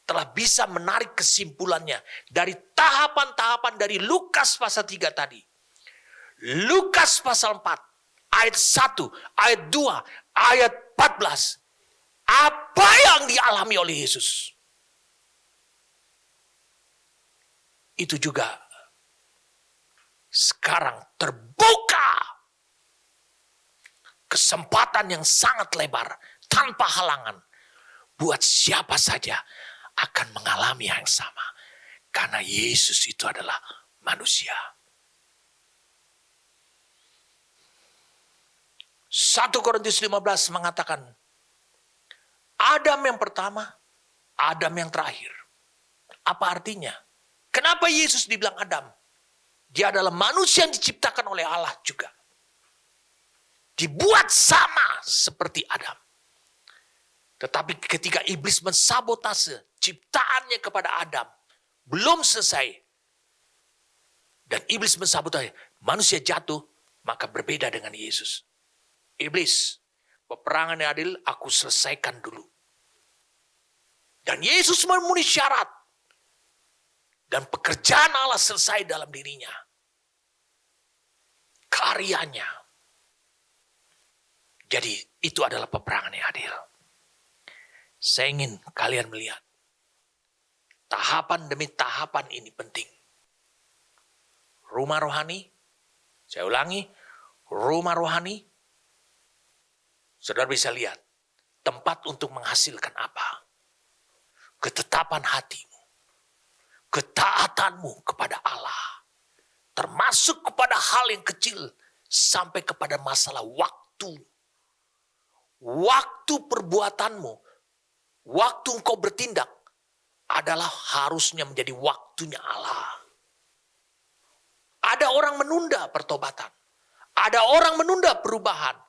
telah bisa menarik kesimpulannya dari tahapan-tahapan dari Lukas pasal 3 tadi. Lukas pasal 4, ayat 1, ayat 2, ayat 14. Apa yang dialami oleh Yesus? Itu juga sekarang terbuka kesempatan yang sangat lebar tanpa halangan buat siapa saja akan mengalami yang sama. Karena Yesus itu adalah manusia. 1 Korintus 15 mengatakan, Adam yang pertama, Adam yang terakhir. Apa artinya? Kenapa Yesus dibilang Adam? Dia adalah manusia yang diciptakan oleh Allah juga. Dibuat sama seperti Adam. Tetapi ketika iblis mensabotase ciptaannya kepada Adam, belum selesai. Dan iblis mensabotase, manusia jatuh, maka berbeda dengan Yesus. Iblis, peperangan yang adil aku selesaikan dulu. Dan Yesus memenuhi syarat. Dan pekerjaan Allah selesai dalam dirinya. Karyanya. Jadi itu adalah peperangan yang adil. Saya ingin kalian melihat. Tahapan demi tahapan ini penting. Rumah rohani. Saya ulangi. Rumah rohani. Saudara bisa lihat, tempat untuk menghasilkan apa? Ketetapan hatimu, ketaatanmu kepada Allah, termasuk kepada hal yang kecil, sampai kepada masalah waktu. Waktu perbuatanmu, waktu engkau bertindak, adalah harusnya menjadi waktunya Allah. Ada orang menunda pertobatan, ada orang menunda perubahan.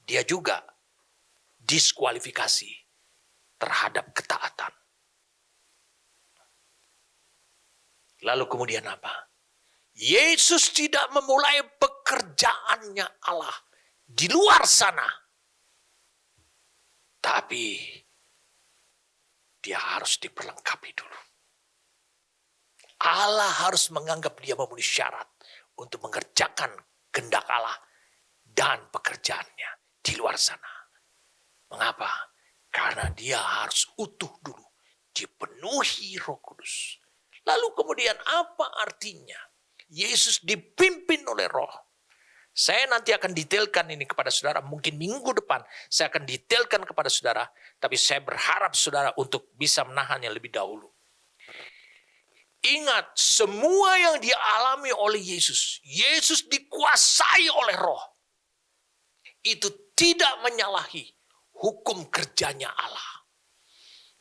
Dia juga diskualifikasi terhadap ketaatan. Lalu kemudian apa? Yesus tidak memulai pekerjaannya Allah di luar sana. Tapi dia harus diperlengkapi dulu. Allah harus menganggap dia memenuhi syarat untuk mengerjakan kehendak Allah dan pekerjaannya di luar sana. Mengapa? Karena dia harus utuh dulu, dipenuhi Roh Kudus. Lalu kemudian apa artinya? Yesus dipimpin oleh Roh. Saya nanti akan detailkan ini kepada saudara. Mungkin minggu depan saya akan detailkan kepada saudara. Tapi saya berharap saudara untuk bisa menahannya lebih dahulu. Ingat, semua yang dialami oleh Yesus. Yesus dikuasai oleh Roh. Itu tidak menyalahi hukum kerjanya Allah.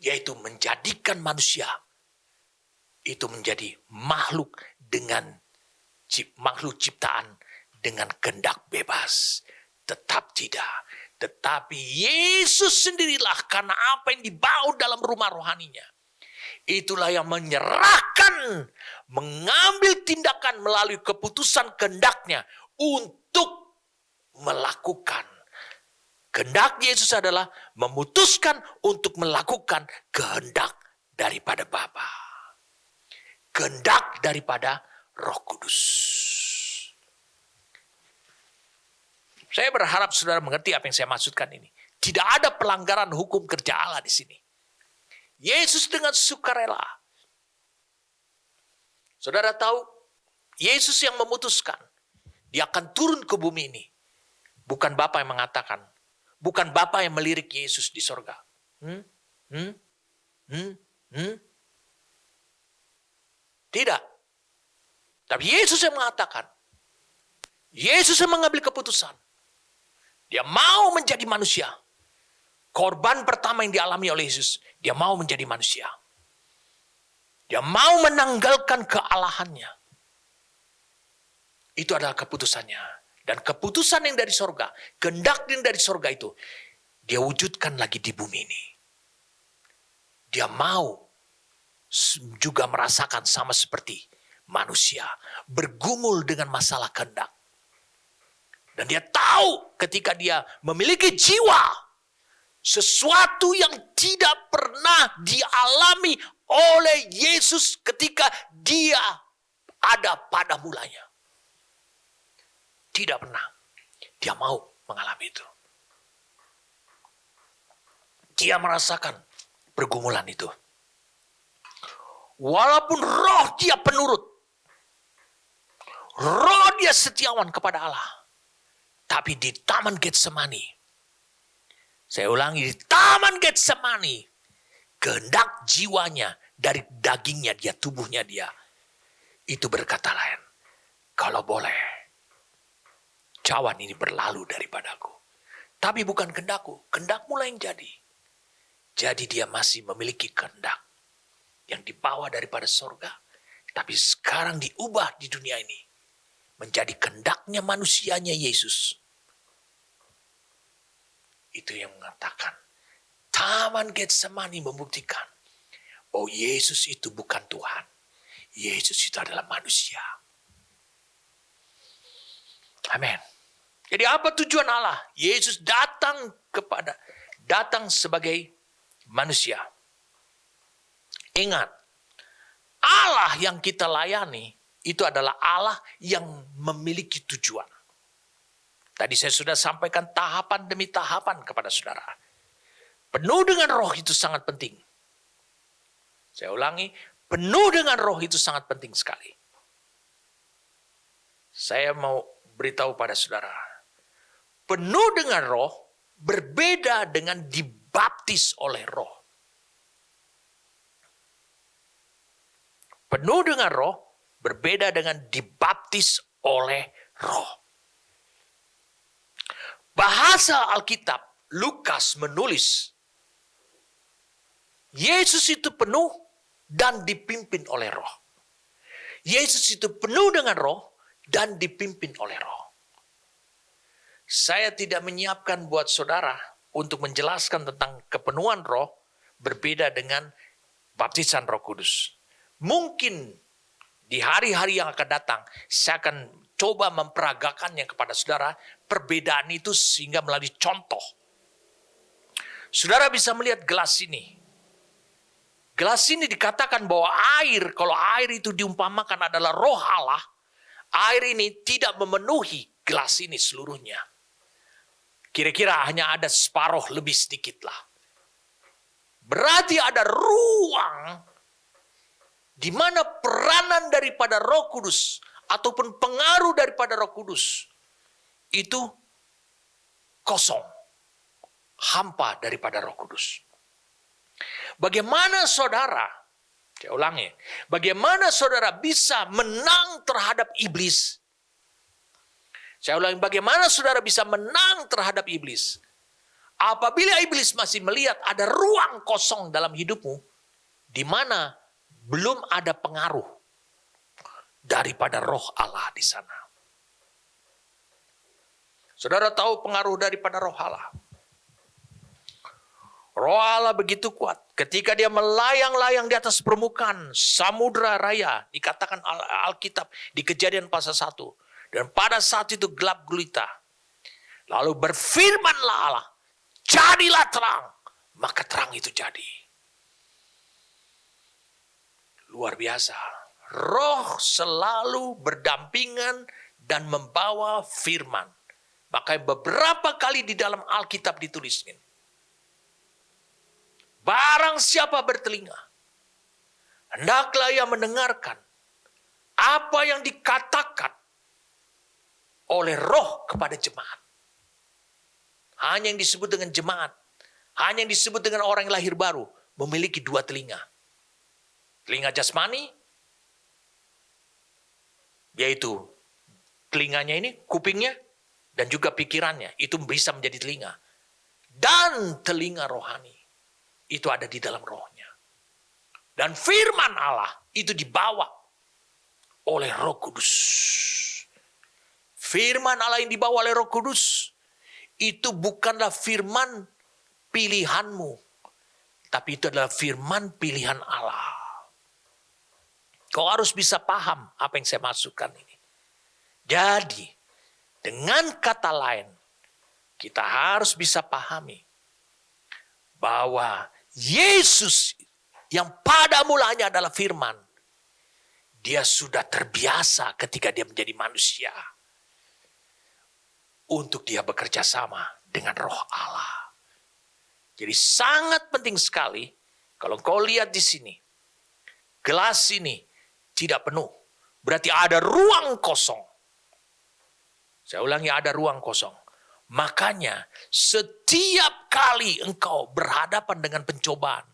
Yaitu menjadikan manusia itu menjadi makhluk dengan makhluk ciptaan dengan kehendak bebas. Tetap tidak. Tetapi Yesus sendirilah karena apa yang dibawa dalam rumah rohaninya. Itulah yang menyerahkan, mengambil tindakan melalui keputusan kehendaknya untuk melakukan. Kehendak Yesus adalah memutuskan untuk melakukan kehendak daripada Bapa. Kehendak daripada Roh Kudus. Saya berharap saudara mengerti apa yang saya maksudkan ini. Tidak ada pelanggaran hukum kerja Allah di sini. Yesus dengan sukarela. Saudara tahu, Yesus yang memutuskan. Dia akan turun ke bumi ini. Bukan Bapa yang mengatakan. Bukan Bapa yang melirik Yesus di sorga. Tidak. Tapi Yesus yang mengatakan. Yesus yang mengambil keputusan. Dia mau menjadi manusia. Korban pertama yang dialami oleh Yesus. Dia mau menjadi manusia. Dia mau menanggalkan kealahannya. Itu adalah keputusannya. Dan keputusan yang dari sorga, kehendak yang dari sorga itu, dia wujudkan lagi di bumi ini. Dia mau juga merasakan sama seperti manusia, bergumul dengan masalah kehendak. Dan dia tahu ketika dia memiliki jiwa, sesuatu yang tidak pernah dialami oleh Yesus ketika dia ada pada mulanya. Tidak pernah. Dia mau mengalami itu. Dia merasakan pergumulan itu. Walaupun roh dia penurut. Roh dia setiawan kepada Allah. Tapi di Taman Getsemani. Saya ulangi, di Taman Getsemani. Kehendak jiwanya dari dagingnya dia, tubuhnya dia. Itu berkata lain. Kalau boleh. Cawan ini berlalu daripadaku. Tapi bukan kehendakku. Kehendakmu lah yang jadi. Jadi dia masih memiliki kehendak. Yang dibawa daripada sorga. Tapi sekarang diubah di dunia ini. Menjadi kehendaknya manusianya Yesus. Itu yang mengatakan. Taman Getsemani membuktikan. Oh Yesus itu bukan Tuhan. Yesus itu adalah manusia. Amin. Jadi apa tujuan Allah? Yesus datang sebagai manusia. Ingat, Allah yang kita layani itu adalah Allah yang memiliki tujuan. Tadi saya sudah sampaikan tahapan demi tahapan kepada saudara. Penuh dengan roh itu sangat penting. Saya ulangi, penuh dengan roh itu sangat penting sekali. Saya mau beritahu pada saudara. Penuh dengan roh berbeda dengan dibaptis oleh roh. Penuh dengan roh berbeda dengan dibaptis oleh roh. Bahasa Alkitab, Lukas menulis, Yesus itu penuh dan dipimpin oleh roh. Yesus itu penuh dengan roh dan dipimpin oleh roh. Saya tidak menyiapkan buat saudara untuk menjelaskan tentang kepenuhan roh berbeda dengan baptisan Roh Kudus. Mungkin di hari-hari yang akan datang saya akan coba memperagakannya kepada saudara perbedaan itu sehingga melalui contoh. Saudara bisa melihat gelas ini. Gelas ini dikatakan bahwa air, kalau air itu diumpamakan adalah roh Allah, air ini tidak memenuhi gelas ini seluruhnya. Kira-kira hanya ada separuh lebih sedikit lah. Berarti ada ruang di mana peranan daripada Roh Kudus ataupun pengaruh daripada Roh Kudus itu kosong, hampa daripada Roh Kudus. Bagaimana saudara, saya ulangi, bagaimana saudara bisa menang terhadap iblis? Saya ulangi, bagaimana saudara bisa menang terhadap iblis? Apabila iblis masih melihat ada ruang kosong dalam hidupmu, di mana belum ada pengaruh daripada roh Allah di sana. Saudara tahu pengaruh daripada roh Allah? Roh Allah begitu kuat. Ketika dia melayang-layang di atas permukaan samudra raya, dikatakan Alkitab di Kejadian pasal 1. Dan pada saat itu gelap gulita. Lalu berfirmanlah Allah, jadilah terang. Maka terang itu jadi. Luar biasa. Roh selalu berdampingan dan membawa firman. Maka beberapa kali di dalam Alkitab dituliskan. Barang siapa bertelinga, hendaklah ia mendengarkan apa yang dikatakan oleh roh kepada jemaat. Hanya yang disebut dengan jemaat, hanya yang disebut dengan orang yang lahir baru, memiliki dua telinga. Telinga jasmani, yaitu telinganya ini, kupingnya, dan juga pikirannya. Itu bisa menjadi telinga. Dan telinga rohani, itu ada di dalam rohnya. Dan firman Allah itu dibawa oleh Roh Kudus. Firman Allah yang dibawa oleh Roh Kudus itu bukanlah firman pilihanmu, tapi itu adalah firman pilihan Allah. Kau harus bisa paham apa yang saya maksudkan ini. Jadi, dengan kata lain, kita harus bisa pahami bahwa Yesus yang pada mulanya adalah firman, dia sudah terbiasa ketika dia menjadi manusia untuk dia bekerja sama dengan Roh Allah. Jadi sangat penting sekali kalau kau lihat di sini, gelas ini tidak penuh, berarti ada ruang kosong. Saya ulangi, ada ruang kosong. Makanya setiap kali engkau berhadapan dengan pencobaan,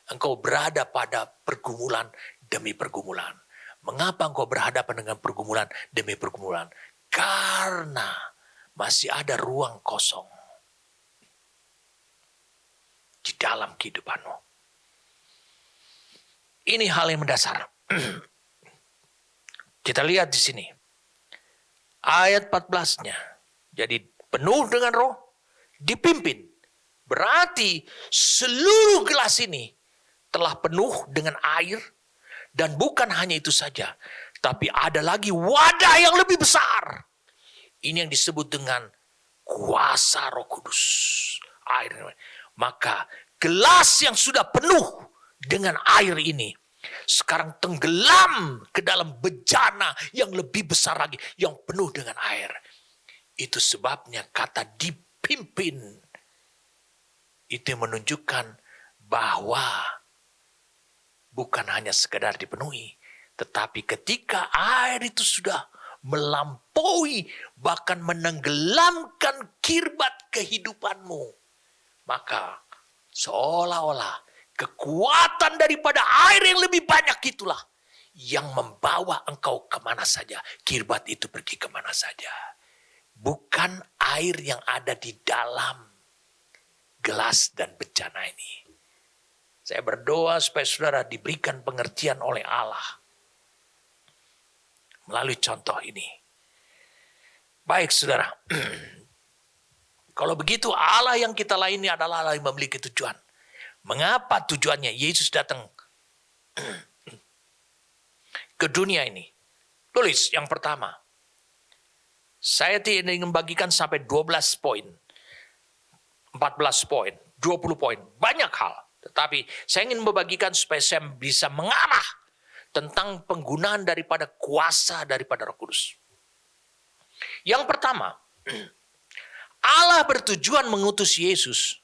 engkau berada pada pergumulan demi pergumulan. Mengapa engkau berhadapan dengan pergumulan demi pergumulan? Karena masih ada ruang kosong di dalam kehidupanmu. Ini hal yang mendasar. Kita lihat di sini. Ayat 14-nya. Jadi penuh dengan roh, dipimpin. Berarti seluruh gelas ini telah penuh dengan air. Dan bukan hanya itu saja. Tapi ada lagi wadah yang lebih besar. Ini yang disebut dengan kuasa Roh Kudus. Air. Maka gelas yang sudah penuh dengan air ini sekarang tenggelam ke dalam bejana yang lebih besar lagi, yang penuh dengan air. Itu sebabnya kata dipimpin. Itu menunjukkan bahwa bukan hanya sekedar dipenuhi, tetapi ketika air itu sudah melampaui, bahkan menenggelamkan kirbat kehidupanmu, maka seolah-olah kekuatan daripada air yang lebih banyak itulah yang membawa engkau kemana saja. Kirbat itu pergi kemana saja. Bukan air yang ada di dalam gelas dan bejana ini. Saya berdoa supaya saudara diberikan pengertian oleh Allah melalui contoh ini. Baik saudara. Kalau begitu Allah yang kita layani adalah Allah yang memiliki tujuan. Mengapa tujuannya Yesus datang ke dunia ini? Tulis yang pertama. Saya tidak ingin membagikan sampai 12 poin. 14 poin. 20 poin. Banyak hal. Tetapi saya ingin membagikan supaya saya bisa mengarah tentang penggunaan daripada kuasa daripada Roh Kudus. Yang pertama, Allah bertujuan mengutus Yesus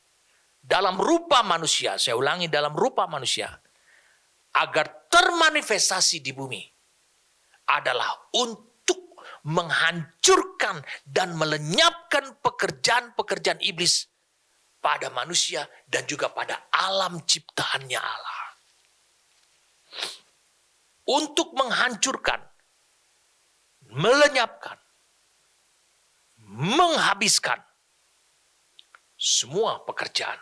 dalam rupa manusia, saya ulangi, dalam rupa manusia, agar termanifestasi di bumi adalah untuk menghancurkan dan melenyapkan pekerjaan-pekerjaan iblis pada manusia dan juga pada alam ciptaannya Allah. Untuk menghancurkan, melenyapkan, menghabiskan semua pekerjaan.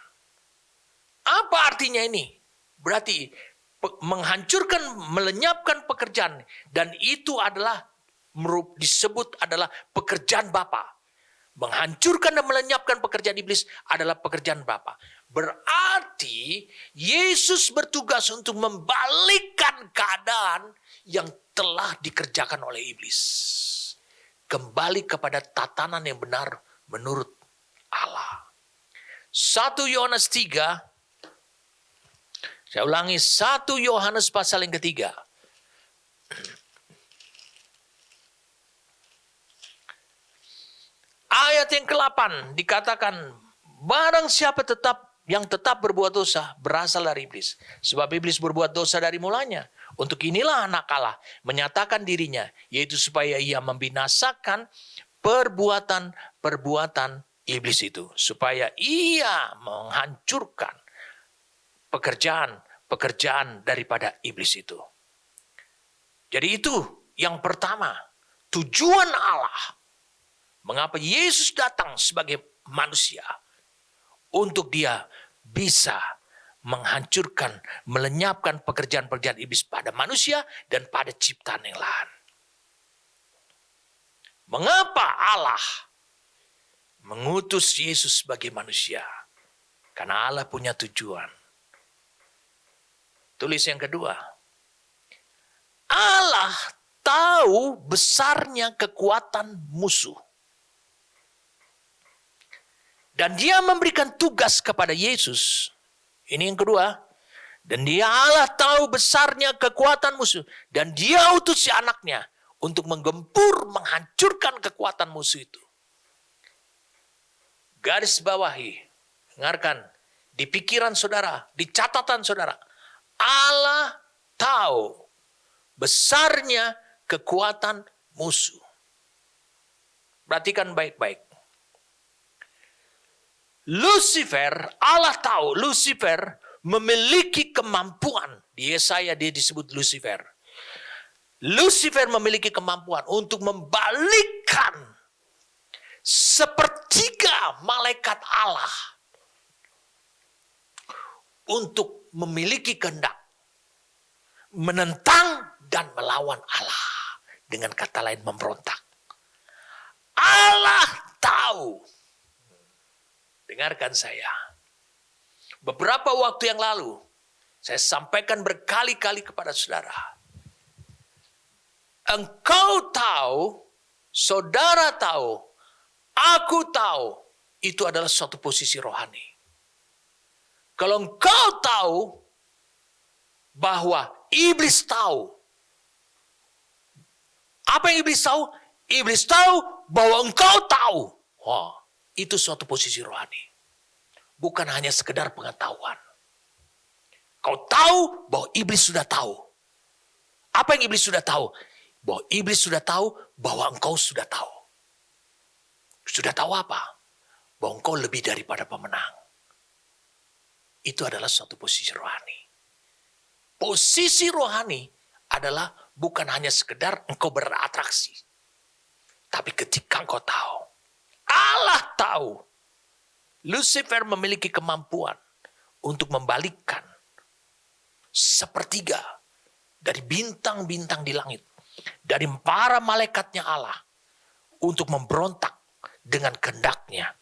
Apa artinya ini? Berarti menghancurkan, melenyapkan pekerjaan. Dan itu adalah disebut adalah pekerjaan Bapa. Menghancurkan dan melenyapkan pekerjaan iblis adalah pekerjaan Bapa. Berarti Yesus bertugas untuk membalikkan keadaan yang telah dikerjakan oleh iblis. Kembali kepada tatanan yang benar menurut Allah. 1 Yohanes 3. Saya ulangi, 1 Yohanes pasal yang ketiga. Ayat yang ke-8 dikatakan, barang siapa yang tetap berbuat dosa berasal dari iblis. Sebab iblis berbuat dosa dari mulanya. Untuk inilah anak Allah menyatakan dirinya, yaitu supaya ia membinasakan perbuatan-perbuatan iblis itu. Supaya ia menghancurkan pekerjaan daripada iblis itu. Jadi itu yang pertama, tujuan Allah. Mengapa Yesus datang sebagai manusia? Untuk dia bisa menghancurkan, melenyapkan pekerjaan-pekerjaan iblis pada manusia dan pada ciptaan yang lain. Mengapa Allah mengutus Yesus sebagai manusia? Karena Allah punya tujuan. Tulis yang kedua. Allah tahu besarnya kekuatan musuh. Dan dia memberikan tugas kepada Yesus. Ini yang kedua. Dan dia Allah tahu besarnya kekuatan musuh. Dan dia utus si anaknya untuk menggempur, menghancurkan kekuatan musuh itu. Garis bawahi. Dengarkan. Di pikiran saudara, di catatan saudara. Allah tahu besarnya kekuatan musuh. Perhatikan baik-baik. Lucifer, Allah tahu Lucifer memiliki kemampuan. Di Yesaya dia disebut Lucifer. Lucifer memiliki kemampuan untuk membalikkan sepertiga malaikat Allah untuk memiliki kehendak menentang dan melawan Allah. Dengan kata lain memberontak. Allah tahu. Dengarkan saya. Beberapa waktu yang lalu, saya sampaikan berkali-kali kepada saudara. Engkau tahu, saudara tahu, aku tahu, itu adalah suatu posisi rohani. Kalau engkau tahu, bahwa iblis tahu. Apa yang iblis tahu? Iblis tahu bahwa engkau tahu. Wah. Itu suatu posisi rohani. Bukan hanya sekedar pengetahuan. Kau tahu bahwa iblis sudah tahu. Apa yang iblis sudah tahu? Bahwa iblis sudah tahu bahwa engkau sudah tahu. Sudah tahu apa? Bahwa engkau lebih daripada pemenang. Itu adalah suatu posisi rohani. Posisi rohani adalah bukan hanya sekedar engkau beratraksi. Tapi ketika engkau tahu. Allah tahu Lucifer memiliki kemampuan untuk membalikkan sepertiga dari bintang-bintang di langit, dari para malaikatnya Allah untuk memberontak dengan kehendaknya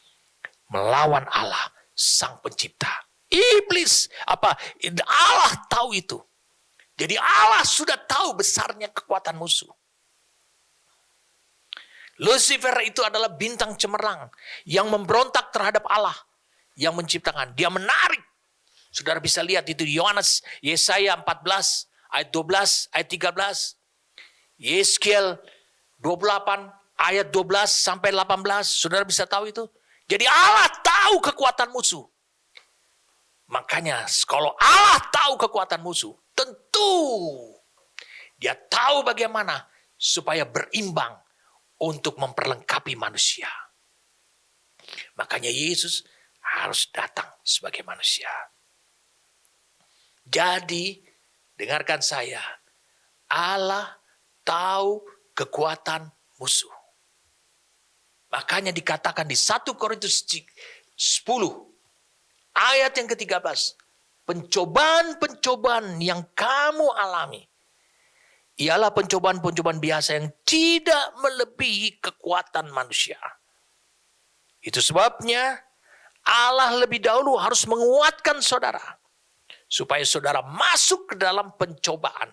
melawan Allah sang pencipta. Iblis Allah tahu itu. Jadi Allah sudah tahu besarnya kekuatan musuh. Lucifer itu adalah bintang cemerlang yang memberontak terhadap Allah yang menciptakan. Dia menarik. Saudara bisa lihat itu di Yesaya 14 ayat 12 ayat 13. Yeskiel 28 ayat 12 sampai 18. Saudara bisa tahu itu. Jadi Allah tahu kekuatan musuh. Makanya kalau Allah tahu kekuatan musuh, tentu dia tahu bagaimana supaya berimbang untuk memperlengkapi manusia. Makanya Yesus harus datang sebagai manusia. Jadi, dengarkan saya. Allah tahu kekuatan musuh. Makanya dikatakan di 1 Korintus 10 ayat yang ke-13. Pencobaan-pencobaan yang kamu alami ialah pencobaan-pencobaan biasa yang tidak melebihi kekuatan manusia. Itu sebabnya Allah lebih dahulu harus menguatkan saudara. Supaya saudara masuk ke dalam pencobaan.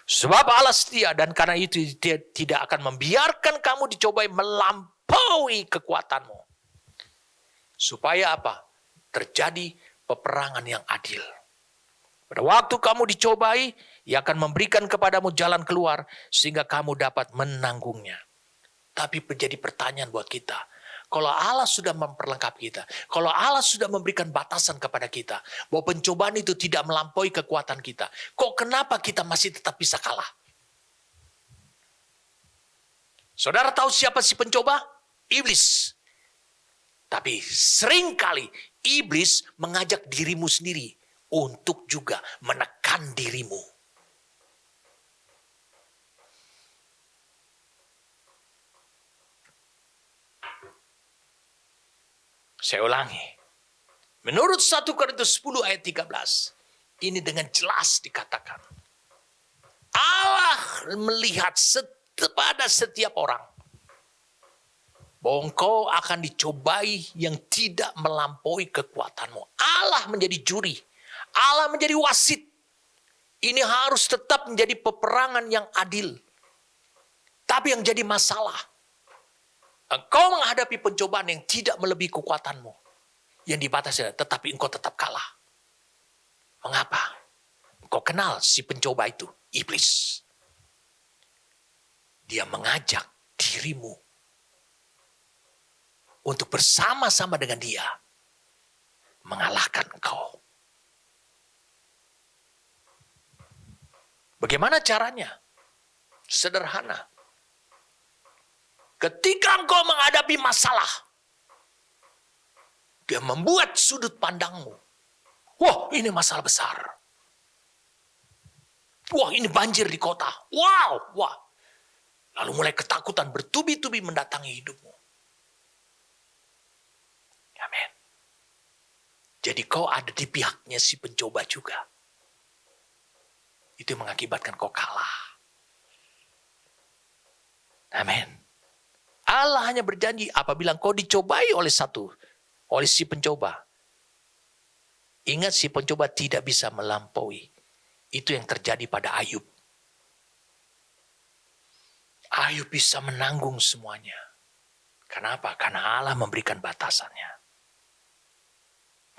Sebab Allah setia dan karena itu dia tidak akan membiarkan kamu dicobai melampaui kekuatanmu. Supaya apa? Terjadi peperangan yang adil. Pada waktu kamu dicobai, Ia akan memberikan kepadamu jalan keluar sehingga kamu dapat menanggungnya. Tapi menjadi pertanyaan buat kita. Kalau Allah sudah memperlengkapi kita. Kalau Allah sudah memberikan batasan kepada kita. Bahwa pencobaan itu tidak melampaui kekuatan kita. Kok kenapa kita masih tetap bisa kalah? Saudara tahu siapa si pencoba? Iblis. Tapi seringkali iblis mengajak dirimu sendiri untuk juga menekan dirimu. Saya ulangi. Menurut 1 Korintus 10 ayat 13. Ini dengan jelas dikatakan. Allah melihat setiap kepada setiap orang bahwa engkau akan dicobai yang tidak melampaui kekuatanmu. Allah menjadi juri, Allah menjadi wasit. Ini harus tetap menjadi peperangan yang adil. Tapi yang jadi masalah, engkau menghadapi pencobaan yang tidak melebihi kekuatanmu, yang dibatasi, tetapi engkau tetap kalah. Mengapa? Engkau kenal si pencoba itu, iblis. Dia mengajak dirimu untuk bersama-sama dengan dia mengalahkan engkau. Bagaimana caranya? Sederhana. Ketika engkau menghadapi masalah, dia membuat sudut pandangmu. Wah, ini masalah besar. Wah, ini banjir di kota. Wow, wah. Lalu mulai ketakutan bertubi-tubi mendatangi hidupmu. Amin. Jadi kau ada di pihaknya si pencoba juga. Itu mengakibatkan kau kalah. Amin. Allah hanya berjanji apabila kau dicobai oleh si pencoba. Ingat, si pencoba tidak bisa melampaui. Itu yang terjadi pada Ayub. Ayub bisa menanggung semuanya. Kenapa? Karena Allah memberikan batasannya.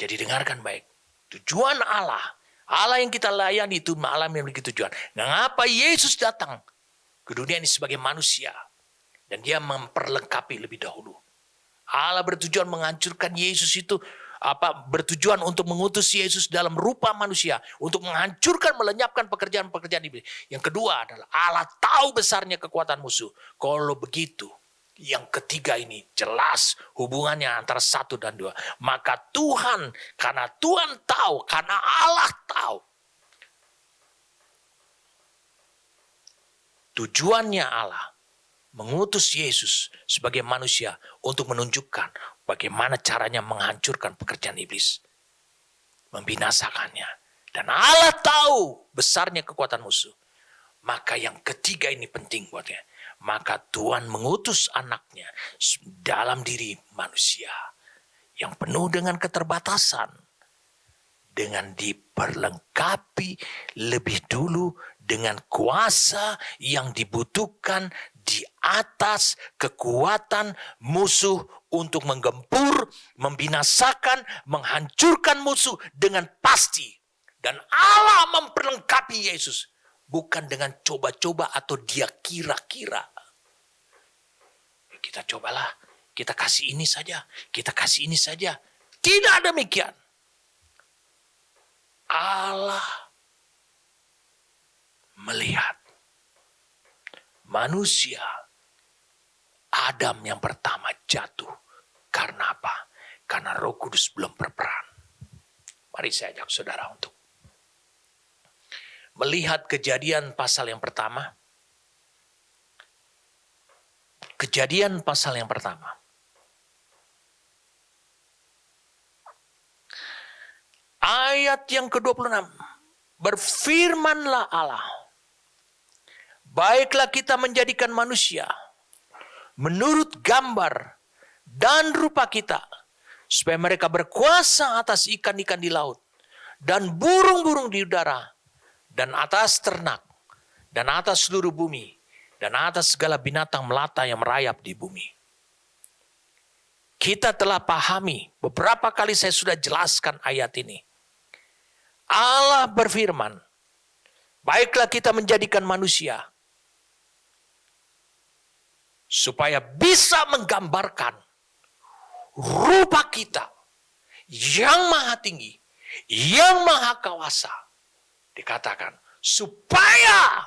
Jadi dengarkan baik. Tujuan Allah yang kita layani itu Allah yang memiliki tujuan. Mengapa Yesus datang ke dunia ini sebagai manusia? Dan dia memperlengkapi lebih dahulu. Allah bertujuan menghancurkan Yesus itu, bertujuan untuk mengutus Yesus dalam rupa manusia, untuk menghancurkan, melenyapkan pekerjaan-pekerjaan iblis. Yang kedua adalah Allah tahu besarnya kekuatan musuh. Kalau begitu, yang ketiga ini jelas hubungannya antara 1 dan 2. Maka Tuhan, karena Tuhan tahu, karena Allah tahu, tujuannya Allah mengutus Yesus sebagai manusia untuk menunjukkan bagaimana caranya menghancurkan pekerjaan iblis, membinasakannya. Dan Allah tahu besarnya kekuatan musuh. Maka yang ketiga ini penting buatnya. Maka Tuhan mengutus anaknya dalam diri manusia yang penuh dengan keterbatasan, dengan diperlengkapi lebih dulu dengan kuasa yang dibutuhkan di atas kekuatan musuh untuk menggempur, membinasakan, menghancurkan musuh dengan pasti. Dan Allah memperlengkapi Yesus bukan dengan coba-coba atau dia kira-kira. Kita cobalah, kita kasih ini saja, kita kasih ini saja. Tidak demikian. Allah melihat manusia Adam yang pertama jatuh. Karena apa? Karena Roh Kudus belum berperan. Mari saya ajak saudara untuk melihat Kejadian pasal yang pertama. Kejadian pasal yang pertama. Ayat yang ke-26. Berfirmanlah Allah. Baiklah kita menjadikan manusia menurut gambar dan rupa kita, supaya mereka berkuasa atas ikan-ikan di laut, dan burung-burung di udara, dan atas ternak, dan atas seluruh bumi, dan atas segala binatang melata yang merayap di bumi. Kita telah pahami, beberapa kali saya sudah jelaskan ayat ini. Allah berfirman, baiklah kita menjadikan manusia, supaya bisa menggambarkan rupa kita yang maha tinggi, yang maha kuasa. Dikatakan, supaya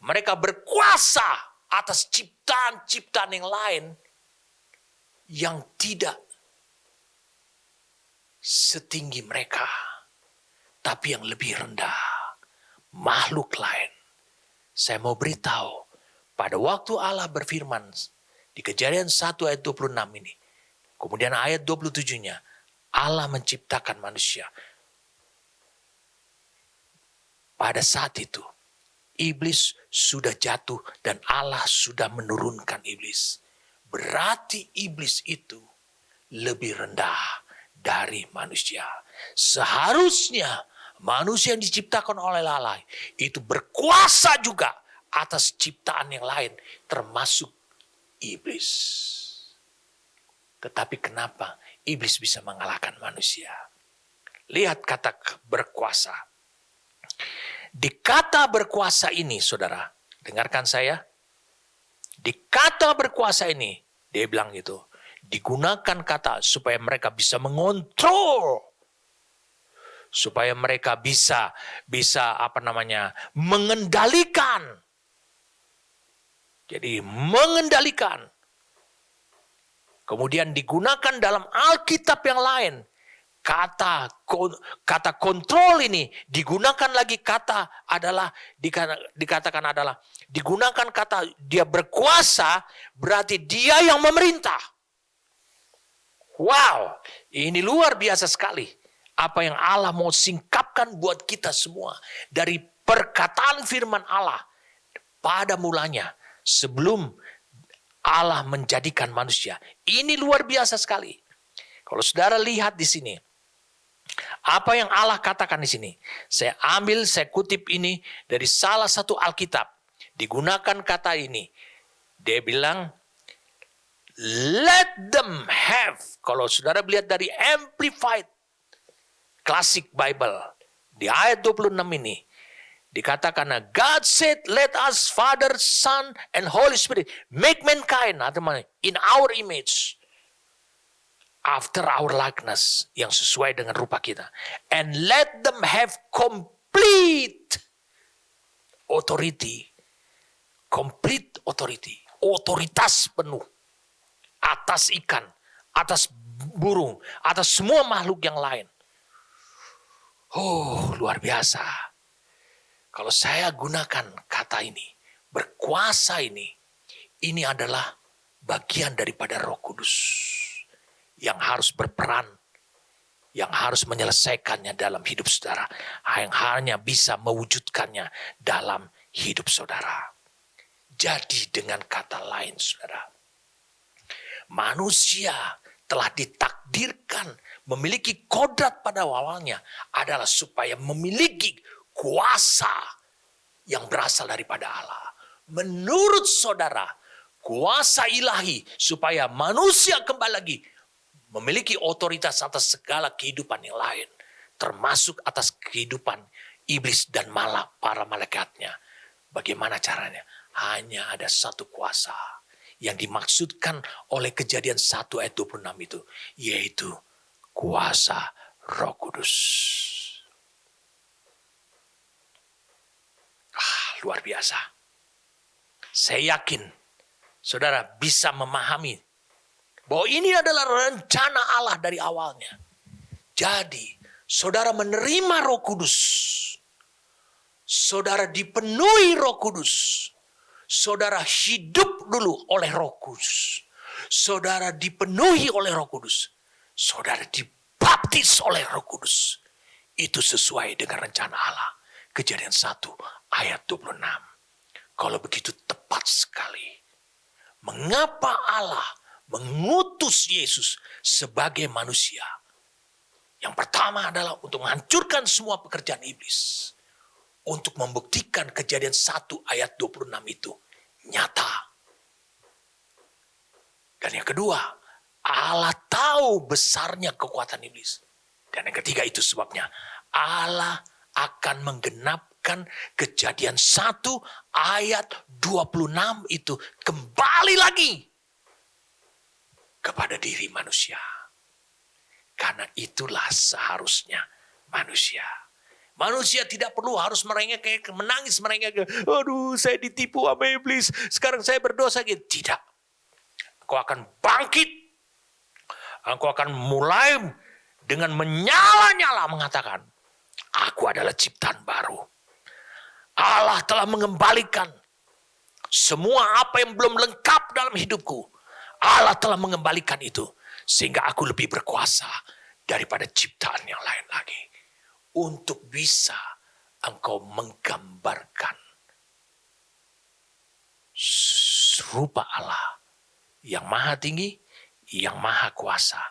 mereka berkuasa atas ciptaan-ciptaan yang lain yang tidak setinggi mereka, tapi yang lebih rendah, makhluk lain. Saya mau beritahu, pada waktu Allah berfirman di Kejadian 1 ayat 26 ini, kemudian ayat 27-nya, Allah menciptakan manusia. Pada saat itu, iblis sudah jatuh dan Allah sudah menurunkan iblis. Berarti iblis itu lebih rendah dari manusia. Seharusnya manusia yang diciptakan oleh Allah itu berkuasa juga atas ciptaan yang lain, termasuk iblis. Tetapi kenapa iblis bisa mengalahkan manusia? Lihat kata berkuasa. Di kata berkuasa ini, saudara, dengarkan saya. Di kata berkuasa ini, dia bilang gitu, digunakan kata supaya mereka bisa mengontrol, supaya mereka bisa mengendalikan. Jadi mengendalikan. Kemudian digunakan dalam Alkitab yang lain. Kata kontrol ini digunakan lagi dikatakan adalah digunakan kata dia berkuasa, berarti dia yang memerintah. Wow, ini luar biasa sekali. Apa yang Allah mau singkapkan buat kita semua dari perkataan firman Allah pada mulanya. Sebelum Allah menjadikan manusia. Ini luar biasa sekali. Kalau saudara lihat di sini. Apa yang Allah katakan di sini. Saya kutip ini dari salah satu Alkitab. Digunakan kata ini. Dia bilang, let them have. Kalau saudara lihat dari Amplified Classic Bible. Di ayat 26 ini. Dikatakan, God said, let us Father, Son, and Holy Spirit make mankind in our image, after our likeness, yang sesuai dengan rupa kita, and let them have complete authority, otoritas penuh atas ikan, atas burung, atas semua makhluk yang lain. Oh, luar biasa. Kalau saya gunakan kata ini, berkuasa ini adalah bagian daripada Roh Kudus yang harus berperan, yang harus menyelesaikannya dalam hidup saudara, yang hanya bisa mewujudkannya dalam hidup saudara. Jadi dengan kata lain saudara, manusia telah ditakdirkan memiliki kodrat pada awalnya adalah supaya memiliki kuasa yang berasal daripada Allah. Menurut saudara, kuasa ilahi supaya manusia kembali lagi memiliki otoritas atas segala kehidupan yang lain. Termasuk atas kehidupan iblis dan para malaikatnya. Bagaimana caranya? Hanya ada satu kuasa yang dimaksudkan oleh Kejadian 1 ayat 26 itu. Yaitu kuasa Roh Kudus. Luar biasa. Saya yakin saudara bisa memahami bahwa ini adalah rencana Allah dari awalnya. Jadi saudara menerima Roh Kudus. Saudara dipenuhi Roh Kudus. Saudara hidup dulu oleh Roh Kudus. Saudara dipenuhi oleh Roh Kudus. Saudara dibaptis oleh Roh Kudus. Itu sesuai dengan rencana Allah. Kejadian 1 ayat 26. Kalau begitu tepat sekali. Mengapa Allah mengutus Yesus sebagai manusia? Yang pertama adalah untuk menghancurkan semua pekerjaan iblis. Untuk membuktikan Kejadian 1 ayat 26 itu nyata. Dan yang kedua, Allah tahu besarnya kekuatan iblis. Dan yang ketiga itu sebabnya Allah akan menggenapkan Kejadian 1 ayat 26 itu kembali lagi kepada diri manusia. Karena itulah seharusnya manusia. Manusia tidak perlu harus menangis, aduh saya ditipu sama iblis, sekarang saya berdosa gitu. Tidak. Engkau akan bangkit. Engkau akan mulai dengan menyala-nyala mengatakan, aku adalah ciptaan baru. Allah telah mengembalikan semua apa yang belum lengkap dalam hidupku. Allah telah mengembalikan itu. Sehingga aku lebih berkuasa daripada ciptaan yang lain lagi. Untuk bisa engkau menggambarkan serupa Allah yang maha tinggi, yang maha kuasa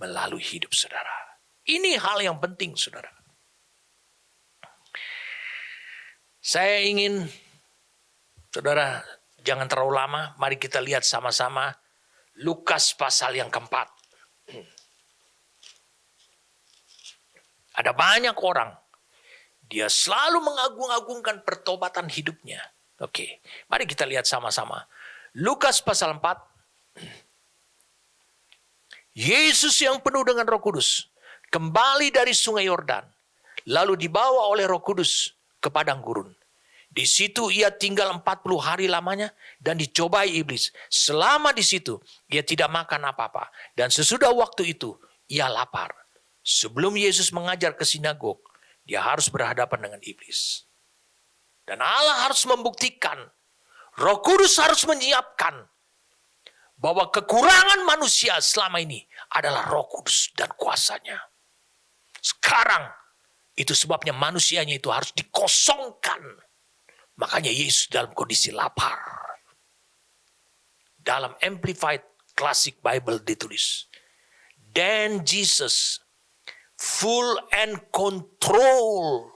melalui hidup saudara. Ini hal yang penting saudara. Saya ingin saudara jangan terlalu lama, mari kita lihat sama-sama Lukas pasal yang keempat. Ada banyak orang, dia selalu mengagung-agungkan pertobatan hidupnya. Oke, mari kita lihat sama-sama. Lukas pasal 4. Yesus yang penuh dengan Roh Kudus kembali dari sungai Yordan, lalu dibawa oleh Roh Kudus ke padang gurun. Di situ ia tinggal 40 hari lamanya dan dicobai iblis. Selama di situ ia tidak makan apa-apa. Dan sesudah waktu itu ia lapar. Sebelum Yesus mengajar ke sinagog, dia harus berhadapan dengan iblis. Dan Allah harus membuktikan, Roh Kudus harus menyiapkan bahwa kekurangan manusia selama ini adalah Roh Kudus dan kuasanya. Sekarang itu sebabnya manusianya itu harus dikosongkan. Makanya Yesus dalam kondisi lapar. Dalam Amplified Classic Bible ditulis, then Jesus full and control,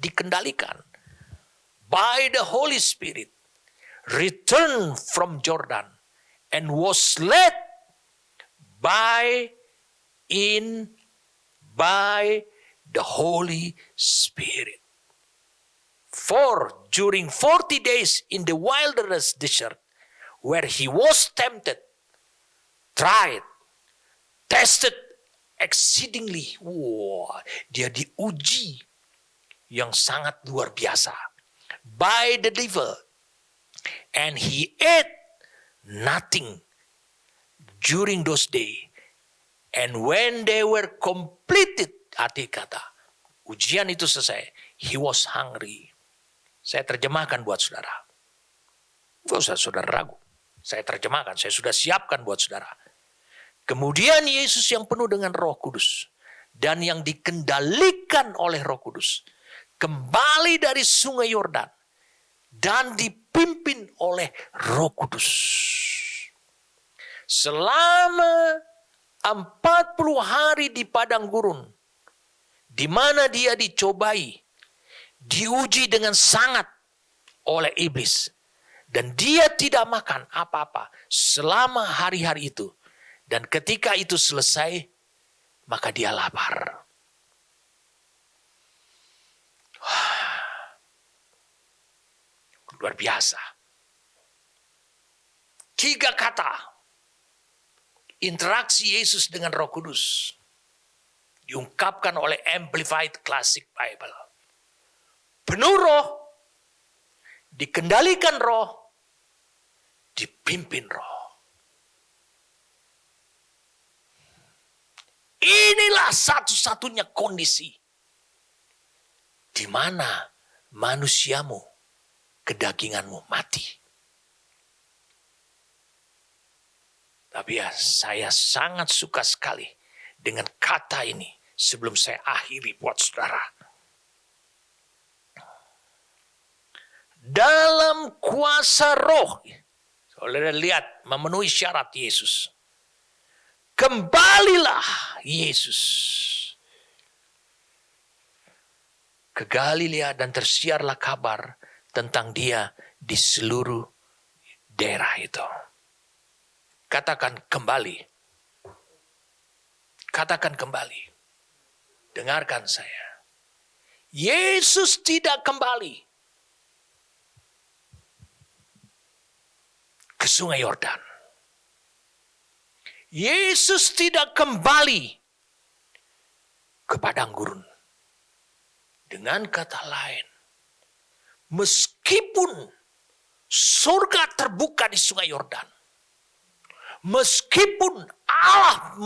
dikendalikan by the Holy Spirit, returned from Jordan and was led by the Holy Spirit. For during 40 days in the wilderness desert, where he was tempted, tried, tested exceedingly. Dia diuji yang sangat luar biasa by the devil, and he ate nothing during those days. And when they were completed, arti kata, ujian itu selesai, he was hungry. Saya terjemahkan buat saudara. Gak usah saudara ragu. Saya terjemahkan, saya sudah siapkan buat saudara. Kemudian Yesus yang penuh dengan Roh Kudus dan yang dikendalikan oleh Roh Kudus kembali dari sungai Yordan dan dipimpin oleh Roh Kudus. Selama 40 hari di padang gurun, di mana dia dicobai, diuji dengan sangat oleh iblis, dan dia tidak makan apa-apa selama hari-hari itu. Dan ketika itu selesai, maka dia lapar. Luar biasa. 3 kata interaksi Yesus dengan Roh Kudus diungkapkan oleh Amplified Classic Bible. Penuh Roh, dikendalikan Roh, dipimpin Roh. Inilah satu-satunya kondisi di mana manusiamu, kedaginganmu mati. Tapi ya, saya sangat suka sekali dengan kata ini sebelum saya akhiri buat saudara. Dalam kuasa Roh, saudara lihat memenuhi syarat Yesus. Kembalilah Yesus ke Galilea dan tersiarlah kabar tentang dia di seluruh daerah itu. Katakan kembali. Katakan kembali. Dengarkan saya. Yesus tidak kembali ke sungai Yordan. Yesus tidak kembali ke padang gurun. Dengan kata lain, meskipun surga terbuka di sungai Yordan, meskipun Allah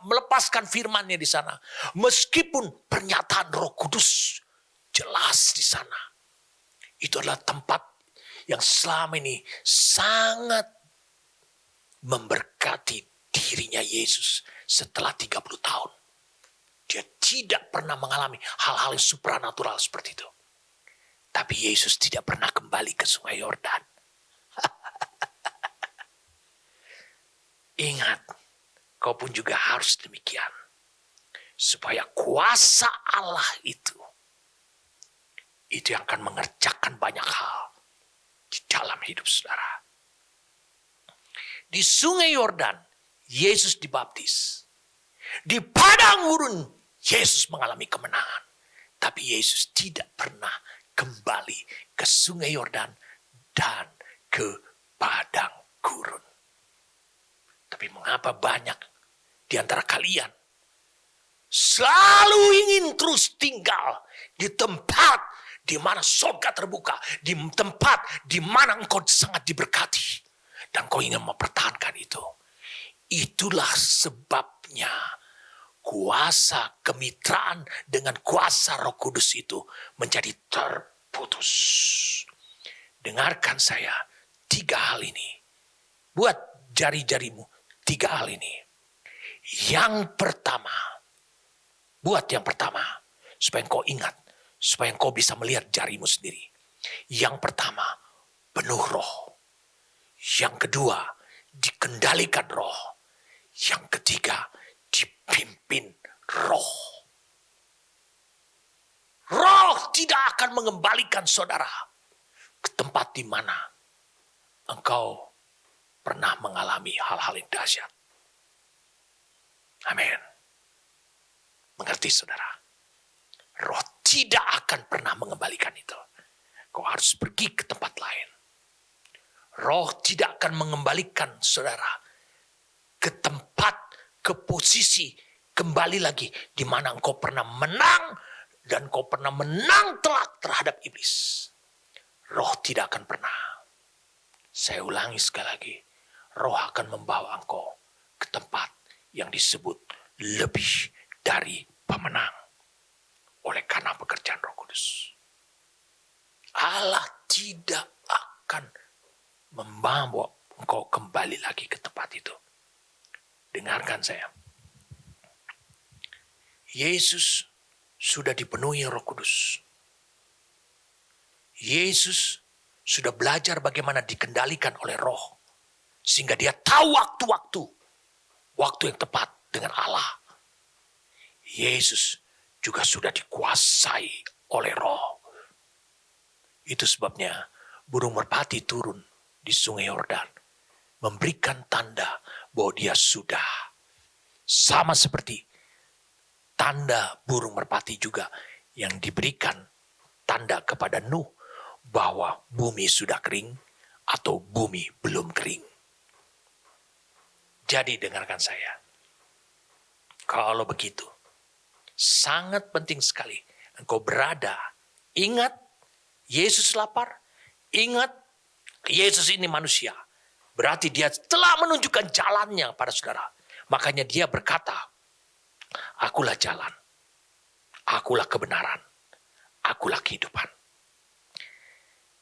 melepaskan firman-Nya di sana, meskipun pernyataan Roh Kudus jelas di sana, itu adalah tempat yang selama ini sangat memberkati dirinya Yesus setelah 30 tahun. Dia tidak pernah mengalami hal-hal yang supranatural seperti itu. Tapi Yesus tidak pernah kembali ke sungai Yordan. Ingat, kau pun juga harus demikian. Supaya kuasa Allah itu yang akan mengerjakan banyak hal di dalam hidup saudara. Di sungai Yordan, Yesus dibaptis. Di padang gurun, Yesus mengalami kemenangan. Tapi Yesus tidak pernah kembali ke sungai Yordan dan ke padang gurun. Tapi mengapa banyak di antara kalian selalu ingin terus tinggal di tempat di mana surga terbuka, di tempat di mana engkau sangat diberkati, dan kau ingin mempertahankan itu? Itulah sebabnya kuasa kemitraan dengan kuasa Roh Kudus itu menjadi terputus. Dengarkan saya, 3 hal ini. Buat jari-jarimu 3 hal ini. Yang pertama, supaya engkau ingat, supaya engkau bisa melihat jarimu sendiri. Yang pertama, penuh roh. Yang kedua, dikendalikan roh. Yang ketiga, dipimpin roh. Roh tidak akan mengembalikan saudara ke tempat di mana engkau pernah mengalami hal-hal yang dahsyat. Amin. Mengerti saudara? Roh tidak akan pernah mengembalikan itu. Kau harus pergi ke tempat lain. Roh tidak akan mengembalikan saudara ke tempat, ke posisi, kembali lagi di mana engkau pernah menang dan kau pernah menang telak terhadap iblis. Roh tidak akan pernah. Saya ulangi sekali lagi. Roh akan membawa engkau ke tempat yang disebut lebih dari pemenang. Oleh karena pekerjaan Roh Kudus. Allah tidak akan membawa engkau kembali lagi ke tempat itu. Dengarkan saya. Yesus sudah dipenuhi Roh Kudus. Yesus sudah belajar bagaimana dikendalikan oleh Roh. Sehingga dia tahu waktu yang tepat dengan Allah. Yesus juga sudah dikuasai oleh Roh. Itu sebabnya burung merpati turun di sungai Yordan, memberikan tanda bahwa dia sudah. Sama seperti tanda burung merpati juga yang diberikan tanda kepada Nuh bahwa bumi sudah kering atau bumi belum kering. Jadi dengarkan saya. Kalau begitu, sangat penting sekali engkau berada. Ingat, Yesus lapar. Ingat, Yesus ini manusia. Berarti dia telah menunjukkan jalannya pada saudara. Makanya dia berkata, akulah jalan, akulah kebenaran, akulah kehidupan.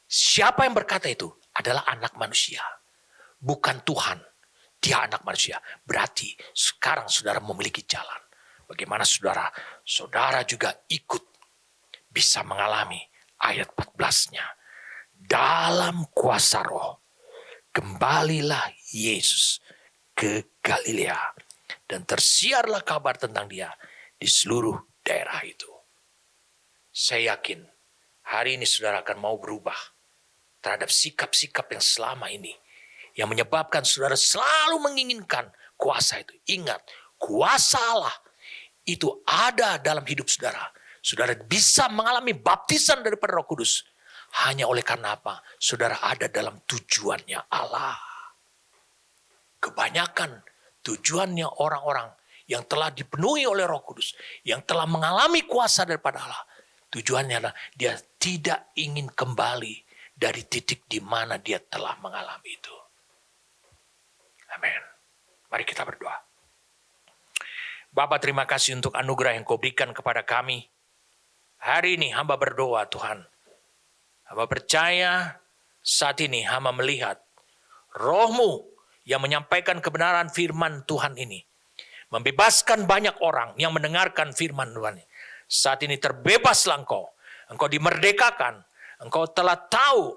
Siapa yang berkata itu adalah anak manusia, bukan Tuhan. Dia anak manusia. Berarti sekarang saudara memiliki jalan. Bagaimana saudara juga ikut bisa mengalami ayat 14-nya. Dalam kuasa Roh, kembalilah Yesus ke Galilea. Dan tersiarlah kabar tentang dia di seluruh daerah itu. Saya yakin hari ini saudara akan mau berubah terhadap sikap-sikap yang selama ini. Yang menyebabkan saudara selalu menginginkan kuasa itu. Ingat, kuasa Allah itu ada dalam hidup saudara. Saudara bisa mengalami baptisan daripada Roh Kudus. Hanya oleh karena apa? Saudara ada dalam tujuannya Allah. Kebanyakan tujuannya orang-orang yang telah dipenuhi oleh Roh Kudus. Yang telah mengalami kuasa daripada Allah. Tujuannya adalah dia tidak ingin kembali dari titik di mana dia telah mengalami itu. Amin. Mari kita berdoa. Bapa, terima kasih untuk anugerah yang kau berikan kepada kami. Hari ini hamba berdoa Tuhan. Hamba percaya saat ini hamba melihat Roh-Mu yang menyampaikan kebenaran firman Tuhan ini. Membebaskan banyak orang yang mendengarkan firman Tuhan ini. Saat ini terbebaslah engkau. Engkau dimerdekakan. engkau telah tahu,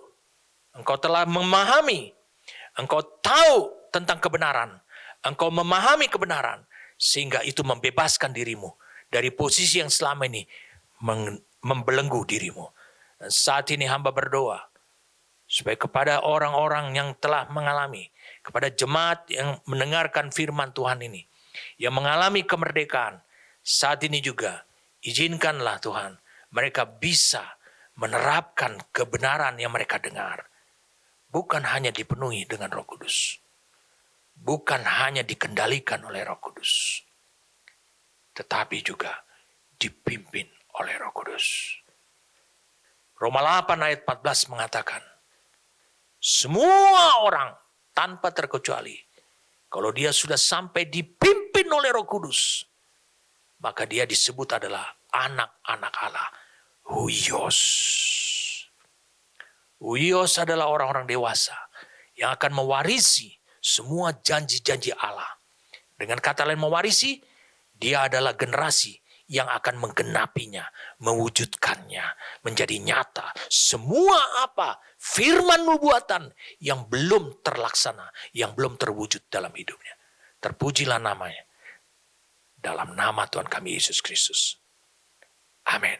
engkau telah memahami, engkau tahu tentang kebenaran, engkau memahami kebenaran, sehingga itu membebaskan dirimu dari posisi yang selama ini membelenggu dirimu. Dan saat ini hamba berdoa, supaya kepada orang-orang yang telah mengalami, kepada jemaat yang mendengarkan firman Tuhan ini, yang mengalami kemerdekaan, saat ini juga, izinkanlah Tuhan, mereka bisa menerapkan kebenaran yang mereka dengar. Bukan hanya dipenuhi dengan Roh Kudus. Bukan hanya dikendalikan oleh Roh Kudus. Tetapi juga dipimpin oleh Roh Kudus. Roma 8 ayat 14 mengatakan, semua orang tanpa terkecuali, kalau dia sudah sampai dipimpin oleh Roh Kudus, maka dia disebut adalah anak-anak Allah. Huios. Huios adalah orang-orang dewasa yang akan mewarisi semua janji-janji Allah. Dengan kata lain mewarisi, dia adalah generasi yang akan menggenapinya, mewujudkannya, menjadi nyata. Semua apa? Firman nubuatan yang belum terlaksana, yang belum terwujud dalam hidupnya. Terpujilah namanya. Dalam nama Tuhan kami Yesus Kristus. Amin.